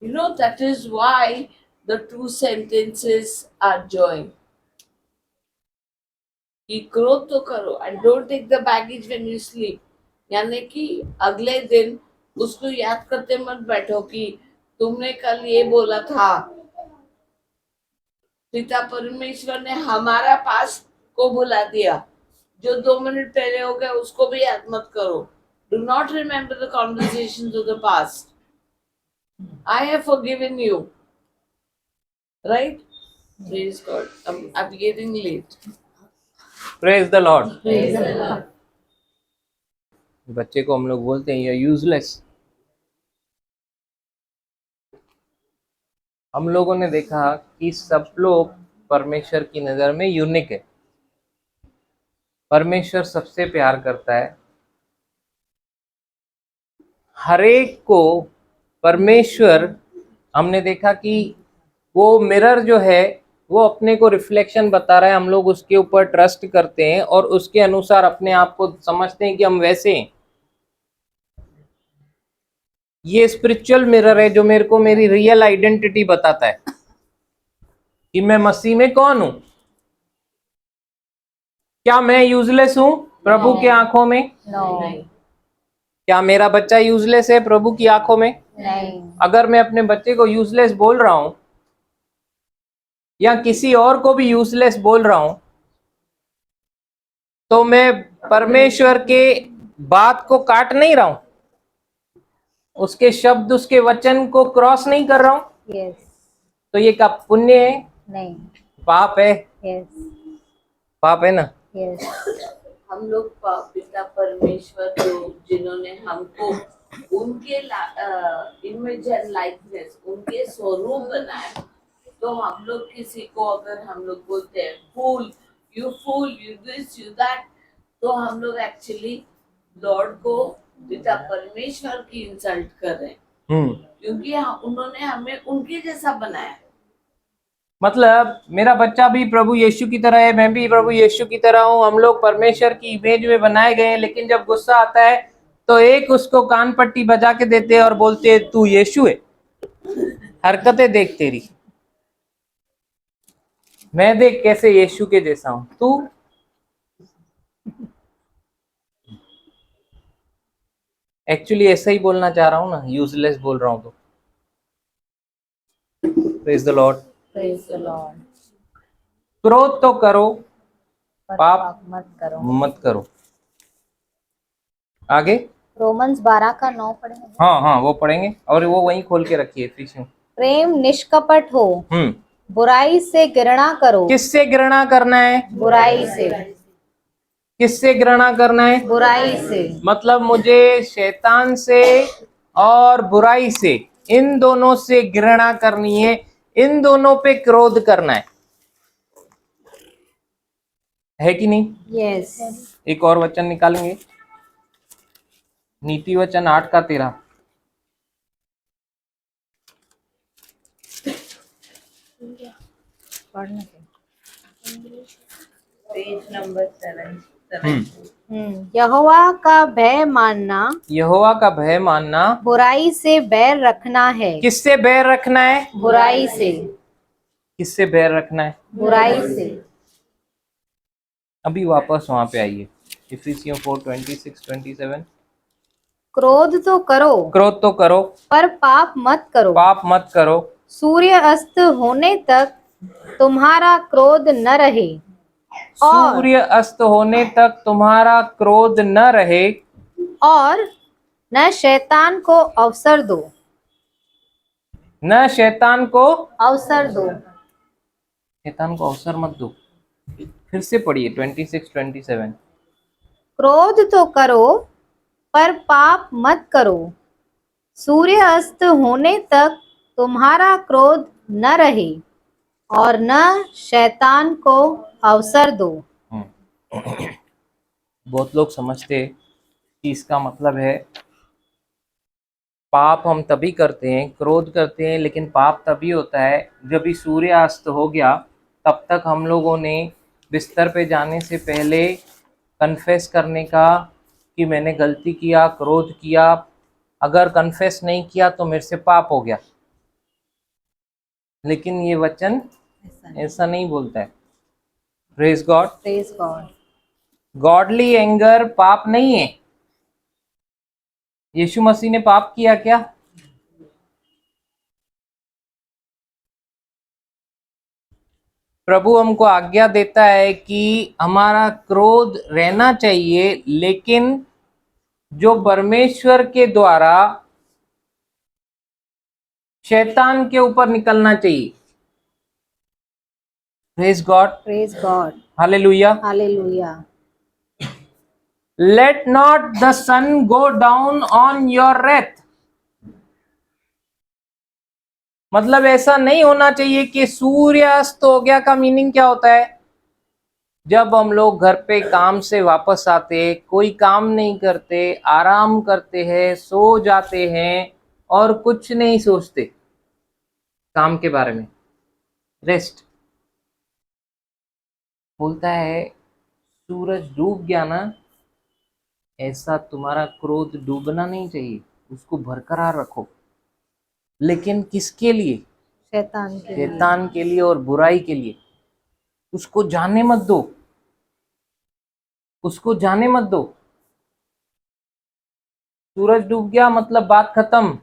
You know, that is why the two sentences are joined. कि क्रोध तो करो and don't take the baggage when you sleep। यानी कि अगले दिन उसको याद करते मत बैठो कि तुमने कल ये बोला था। पिता परमेश्वर ने हमारा पास को बुला दिया, जो 2 मिनट पहले हो गया उसको भी याद मत करो। Do not remember the conversations of the past। I have forgiven you, right? Praise God। I'm getting late। Praise the Lord. बच्चे को हम लोग बोलते हैं ये यूजलेस। हम लोगों ने देखा कि सब लोग परमेश्वर की नजर में यूनिक है। परमेश्वर सबसे प्यार करता है, हरेक को परमेश्वर, हमने देखा कि वो मिरर जो है वो अपने को रिफ्लेक्शन बता रहा है, हम लोग उसके ऊपर ट्रस्ट करते हैं और उसके अनुसार अपने आप को समझते हैं कि हम वैसे हैं। ये स्पिरिचुअल मिरर है जो मेरे को मेरी रियल आइडेंटिटी बताता है कि मैं मसीह में कौन हूं। क्या मैं यूजलेस हूं प्रभु के आंखों में? नहीं, क्या मेरा बच्चा यूजलेस है प्रभु की आंखों में? नहीं, अगर मैं अपने बच्चे को यूजलेस बोल रहा हूं या किसी और को भी यूजलेस बोल रहा हूं, तो मैं परमेश्वर के बात को काट नहीं रहा हूं, उसके शब्द उसके वचन को क्रॉस नहीं कर रहा हूं। यस, तो ये क्या पुण्य है? नहीं, पाप है? यस, पाप है ना। यस, हम लोग पिता परमेश्वर को, जिन्होंने हमको उनके इमेज एंड लाइकनेस, उनके स्वरूप बनाया, तो हम लोग किसी को अगर हम लोग बोलते हैं फूल, यू दिस यू दैट, तो हम लोग एक्चुअली लॉर्ड को, पिता परमेश्वर की इंसल्ट कर रहे हैं। क्योंकि उन्होंने हमें उनके जैसा बनाया। मतलब मेरा बच्चा भी प्रभु यीशु की तरह है, मैं भी प्रभु यीशु की तरह हूँ, हम लोग परमेश्वर की इमेज में बनाए गए हैं। लेकिन जब गुस्सा आता है तो एक उसको कान पट्टी बजा के देते हैं और बोलते हैं तू यीशु है। हरकतें देख तेरी, मैं देख कैसे यीशु के जैसा हूं तू। एक्चुअली ऐसा ही बोलना चाह रहा हूं ना, यूजलेस बोल रहा हूं तो। Praise the Lord. Praise the Lord. क्रोध तो करो, पाप मत करो। आगे रोमन्स 12 का 9 पढ़ेंगे। हाँ वो पढ़ेंगे, और वो वहीं खोल के रखिए पीछे। प्रेम निष्कपट हो, बुराई से घृणा करो। किससे घृणा करना है? बुराई से। किससे घृणा करना है? बुराई से। मतलब मुझे शैतान से और बुराई से, इन दोनों से घृणा करनी है, इन दोनों पे क्रोध करना है। है कि नहीं? यस। एक और वचन निकालेंगे, नीति वचन 8 का 13। Page number 7। यहोवा का भय मानना, यहोवा का भय मानना, बुराई से बैर रखना है। किससे बैर रखना है? बुराई से, किससे बैर रखना है? बुराई से। अभी वापस वहां पे आइए, इफिसियों 4:26-27। क्रोध तो करो, क्रोध तो करो, पर पाप मत करो। पाप मत करो। सूर्य अस्त होने तक तुम्हारा क्रोध न रहे, और सूर्य अस्त होने तक तुम्हारा क्रोध न रहे, और न शैतान को अवसर दो। न शैतान को, अवसर दो। शैतान को अवसर मत दो। फिर से पढ़िए 26-27। क्रोध तो करो, पर पाप मत करो। सूर्य अस्त होने तक तुम्हारा क्रोध न रहे, और न शैतान को अवसर दो। बहुत लोग समझते हैं कि इसका मतलब है पाप हम तभी करते हैं, क्रोध करते हैं, लेकिन पाप तभी होता है जब भी सूर्यास्त हो गया, तब तक हम लोगों ने बिस्तर पे जाने से पहले कन्फेस करने का कि मैंने गलती किया, क्रोध किया। अगर कन्फेस नहीं किया तो मेरे से पाप हो गया। लेकिन ये वचन ऐसा नहीं बोलता है। Praise God. Praise God. Godly anger पाप नहीं है। यीशु मसीह ने पाप किया क्या? प्रभु हमको आज्ञा देता है कि हमारा क्रोध रहना चाहिए, लेकिन जो परमेश्वर के द्वारा शैतान के ऊपर निकलना चाहिए। Praise God. Praise God. Hallelujah. Hallelujah. Let not the sun go down on your wrath. मतलब ऐसा नहीं होना चाहिए कि सूर्यास्त हो गया का मीनिंग क्या होता है? जब हम लोग घर पे काम से वापस आते, कोई काम नहीं करते, आराम करते हैं, सो जाते हैं और कुछ नहीं सोचते काम के बारे में, रेस्ट। बोलता है सूरज डूब गया ना, ऐसा तुम्हारा क्रोध डूबना नहीं चाहिए, उसको बरकरार रखो। लेकिन किसके लिए? शैतान के लिए। शैतान के लिए और बुराई के लिए। उसको जाने मत दो, उसको जाने मत दो। सूरज डूब गया मतलब बात खत्म।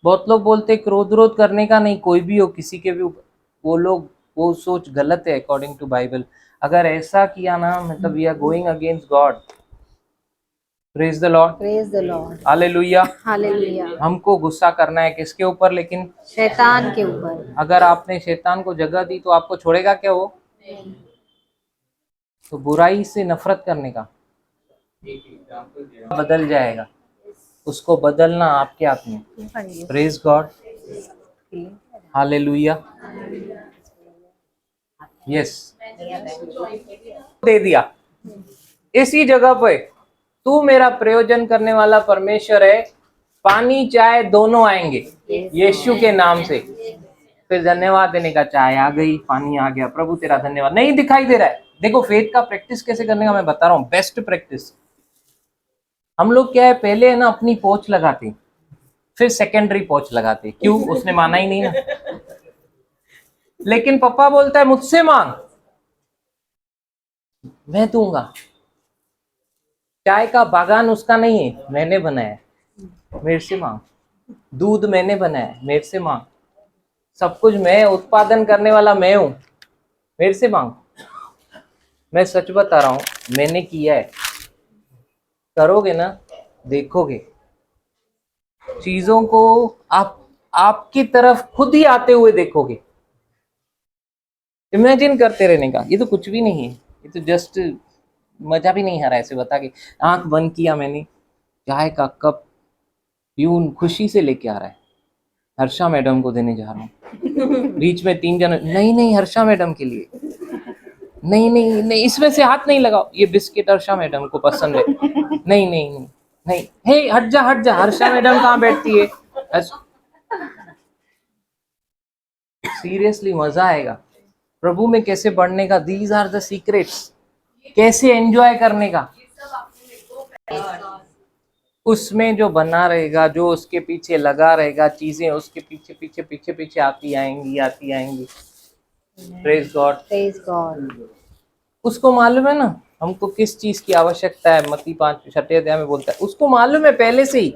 बहुत लोग बोलते क्रोध रोध करने का नहीं, कोई भी हो, किसी के भी ऊपर, वो सोच गलत है अकॉर्डिंग टू बाइबल। अगर ऐसा किया ना, मतलब we are going against God. Praise the Lord. Praise the Lord. Hallelujah. Hallelujah. हमको गुस्सा करना है किसके ऊपर? लेकिन शैतान के ऊपर। अगर आपने शैतान को जगह दी तो आपको छोड़ेगा क्या वो? तो बुराई से नफरत करने का बदल जाएगा, उसको बदलना आपके हाथ में। Praise God. हालेलुया। यस, दे दिया इसी जगह पे। तू मेरा प्रयोजन करने वाला परमेश्वर है। पानी चाय दोनों आएंगे यीशु के नाम से। फिर धन्यवाद देने का, चाय आ गई, पानी आ गया, प्रभु तेरा धन्यवाद। नहीं दिखाई दे रहा है। देखो फेथ का प्रैक्टिस कैसे करने का मैं बता रहा हूँ, बेस्ट प्रैक्टिस। हम लोग क्या है, पहले है ना अपनी पोच लगाते, फिर सेकेंडरी पोच लगाते। क्यों? उसने माना ही नहीं ना। लेकिन पापा बोलता है मुझसे मांग, मैं दूंगा। चाय का बागान उसका नहीं है, मैंने बनाया, मेरे से मांग। दूध मैंने बनाया, मेरे से मांग। सब कुछ मैं उत्पादन करने वाला मैं हूं, मेरे से मांग। मैं सच बता रहा हूं, मैंने किया है। करोगे ना, देखोगे चीजों को आप आपकी तरफ खुद ही आते हुए देखोगे। इमेजिन करते रहने का, ये तो कुछ भी नहीं है, ये तो जस्ट मजा भी नहीं आ रहा है ऐसे बता के। आंख बंद किया मैंने, चाय का कप प्यून खुशी से लेके आ रहा है, हर्षा मैडम को देने जा रहा हूँ। बीच में 3 जन, नहीं हर्षा मैडम के लिए। नहीं नहीं नहीं, इसमें से हाथ नहीं लगाओ, ये बिस्किट हर्षा मैडम को पसंद है। नहीं नहीं नहीं नहीं, हे हट जा हट जा, हर्षा मैडम कहाँ बैठती है। सीरियसली मजा आएगा प्रभु में कैसे बढ़ने का। दीज आर द सीक्रेट्स, कैसे एंजॉय करने का। उसमें जो बना रहेगा, जो उसके पीछे लगा रहेगा, चीजें उसके पीछे पीछे पीछे पीछे आती आएंगी आती आएंगी। Praise God. Praise God. उसको मालूम है ना हमको किस चीज की आवश्यकता है। मत्ती 5 अध्याय में बोलता है, उसको मालूम है पहले से ही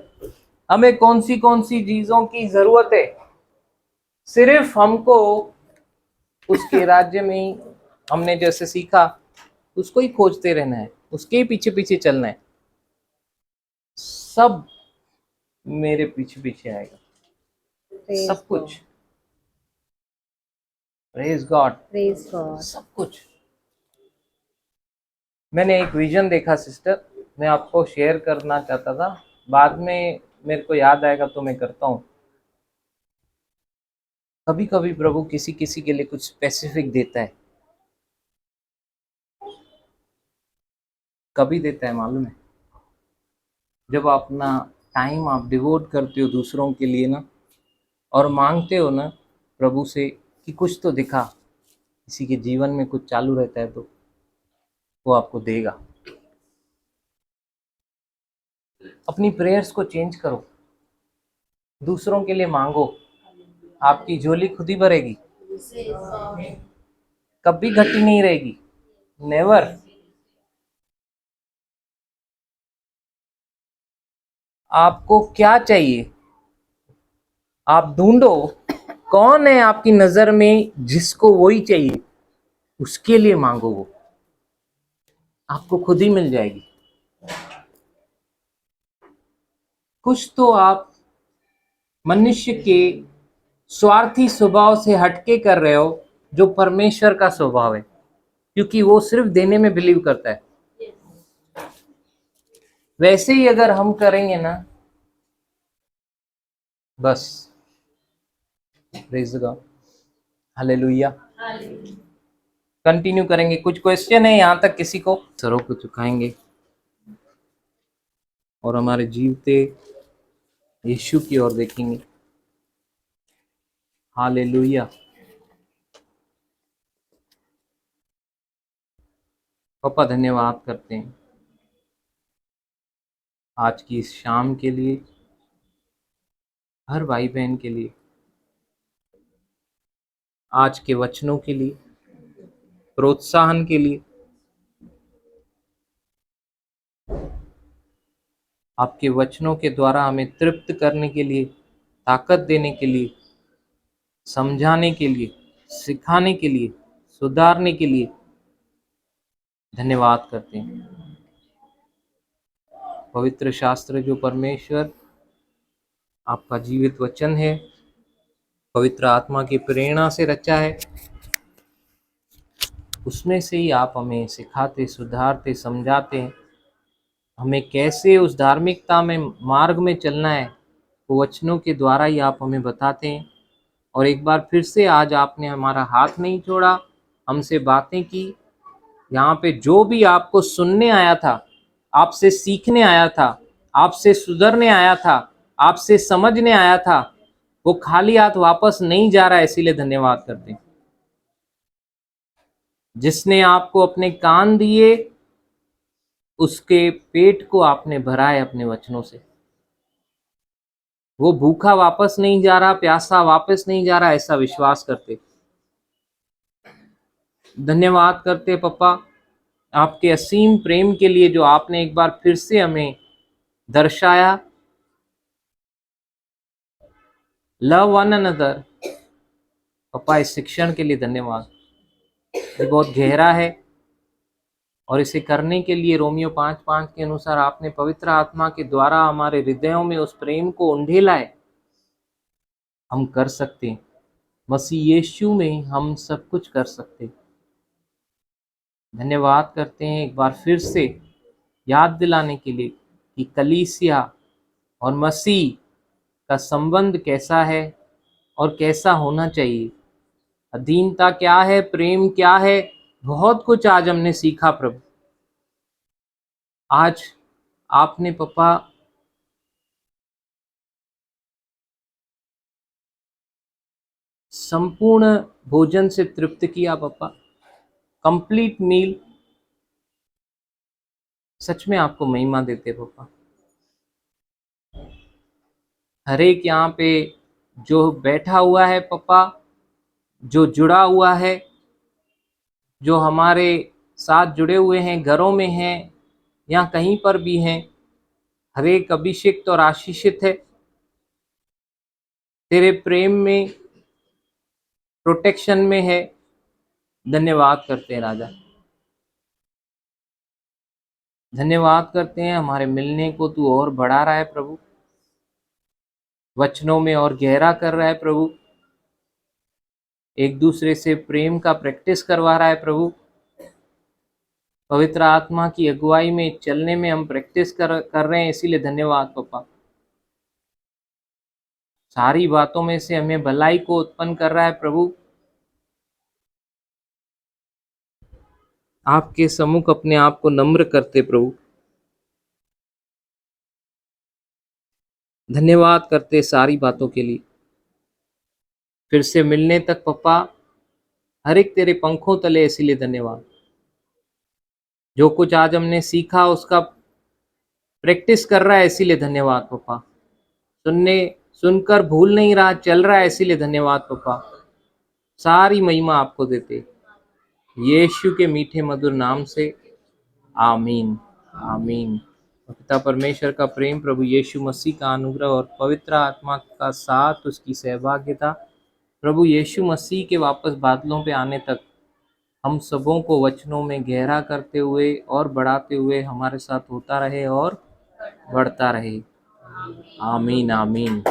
हमें कौन सी चीजों की जरूरत है। सिर्फ हमको उसके राज्य में ही, हमने जैसे सीखा, उसको ही खोजते रहना है, उसके ही पीछे पीछे चलना है। सब मेरे पीछे पीछे आएगा, प्रेज सब कुछ। Praise God. Praise God. सब कुछ। मैंने एक विजन देखा सिस्टर, मैं आपको शेयर करना चाहता था, बाद में मेरे को याद आएगा तो मैं करता हूँ। कभी कभी प्रभु किसी किसी के लिए कुछ स्पेसिफिक देता है। कभी देता है मालूम है, जब आप अपना टाइम आप डिवोट करते हो दूसरों के लिए ना, और मांगते हो ना प्रभु से कि कुछ तो दिखा, किसी के जीवन में कुछ चालू रहता है तो वो आपको देगा। अपनी प्रेयर्स को चेंज करो, दूसरों के लिए मांगो, आपकी झोली खुद ही भरेगी, कभी घटी नहीं रहेगी, नेवर। आपको क्या चाहिए आप ढूंढो, कौन है आपकी नजर में जिसको वही चाहिए, उसके लिए मांगो, वो आपको खुद ही मिल जाएगी। कुछ तो आप मनुष्य के स्वार्थी स्वभाव से हटके कर रहे हो, जो परमेश्वर का स्वभाव है, क्योंकि वो सिर्फ देने में बिलीव करता है। वैसे ही अगर हम करेंगे ना, बस। Praise God, hallelujah. कंटिन्यू करेंगे। कुछ क्वेश्चन है यहाँ तक किसी को? सरों को झुकाएंगे और हमारे जीवते यीशु की ओर देखेंगे। हालेलुया। पापा धन्यवाद करते हैं आज की इस शाम के लिए, हर भाई बहन के लिए, आज के वचनों के लिए, प्रोत्साहन के लिए, आपके वचनों के द्वारा हमें तृप्त करने के लिए, ताकत देने के लिए, समझाने के लिए, सिखाने के लिए, सुधारने के लिए धन्यवाद करते हैं। पवित्र शास्त्र जो परमेश्वर आपका जीवित वचन है, पवित्र आत्मा की प्रेरणा से रचा है, उसमें से ही आप हमें सिखाते, सुधारते, समझाते हैं। हमें कैसे उस धार्मिकता में मार्ग में चलना है, वो वचनों के द्वारा ही आप हमें बताते हैं। और एक बार फिर से आज आपने हमारा हाथ नहीं छोड़ा, हमसे बातें की। यहाँ पे जो भी आपको सुनने आया था, आपसे सीखने आया था, आपसे सुधरने आया था, आपसे समझने आया था, वो खाली हाथ वापस नहीं जा रहा है। इसीलिए धन्यवाद करते हैं। जिसने आपको अपने कान दिए, उसके पेट को आपने भरा है अपने वचनों से। वो भूखा वापस नहीं जा रहा, प्यासा वापस नहीं जा रहा, ऐसा विश्वास करते। धन्यवाद करते पापा आपके असीम प्रेम के लिए, जो आपने एक बार फिर से हमें दर्शाया। Love one another. पापा इस शिक्षण के लिए धन्यवाद, ये बहुत गहरा है, और इसे करने के लिए रोमियो 5:5 के अनुसार आपने पवित्र आत्मा के द्वारा हमारे हृदयों में उस प्रेम को उंडेला है। हम कर सकते हैं, मसीह यीशु में हम सब कुछ कर सकते। धन्यवाद करते हैं एक बार फिर से याद दिलाने के लिए कि कलीसिया और मसीह का संबंध कैसा है और कैसा होना चाहिए। अधीनता क्या है, प्रेम क्या है, बहुत कुछ आज हमने सीखा प्रभु। आज आपने पापा संपूर्ण भोजन से तृप्त किया पापा, कंप्लीट मील। सच में आपको महिमा देते पापा। हर एक यहाँ पे जो बैठा हुआ है पापा, जो जुड़ा हुआ है, जो हमारे साथ जुड़े हुए हैं, घरों में हैं या कहीं पर भी हैं, हर एक अभिषिक्त और आशीषित है तेरे प्रेम में, प्रोटेक्शन में है। धन्यवाद करते हैं राजा, धन्यवाद करते हैं। हमारे मिलने को तू और बढ़ा रहा है प्रभु, वचनों में और गहरा कर रहा है प्रभु, एक दूसरे से प्रेम का प्रैक्टिस करवा रहा है प्रभु। पवित्र आत्मा की अगुवाई में चलने में हम प्रैक्टिस कर रहे हैं, इसीलिए धन्यवाद पापा। सारी बातों में से हमें भलाई को उत्पन्न कर रहा है प्रभु। आपके सम्मुख अपने आप को नम्र करते प्रभु, धन्यवाद करते सारी बातों के लिए। फिर से मिलने तक पापा हर एक तेरे पंखों तले, इसीलिए धन्यवाद। जो कुछ आज हमने सीखा उसका प्रैक्टिस कर रहा है, इसीलिए धन्यवाद पापा। सुनकर भूल नहीं रहा, चल रहा है, इसीलिए धन्यवाद पापा। सारी महिमा आपको देते यीशु के मीठे मधुर नाम से, आमीन आमीन। पिता परमेश्वर का प्रेम, प्रभु यीशु मसीह का अनुग्रह और पवित्र आत्मा का साथ, उसकी सहभागिता प्रभु यीशु मसीह के वापस बादलों पे आने तक हम सबों को वचनों में गहरा करते हुए और बढ़ाते हुए हमारे साथ होता रहे और बढ़ता रहे। आमीन आमीन।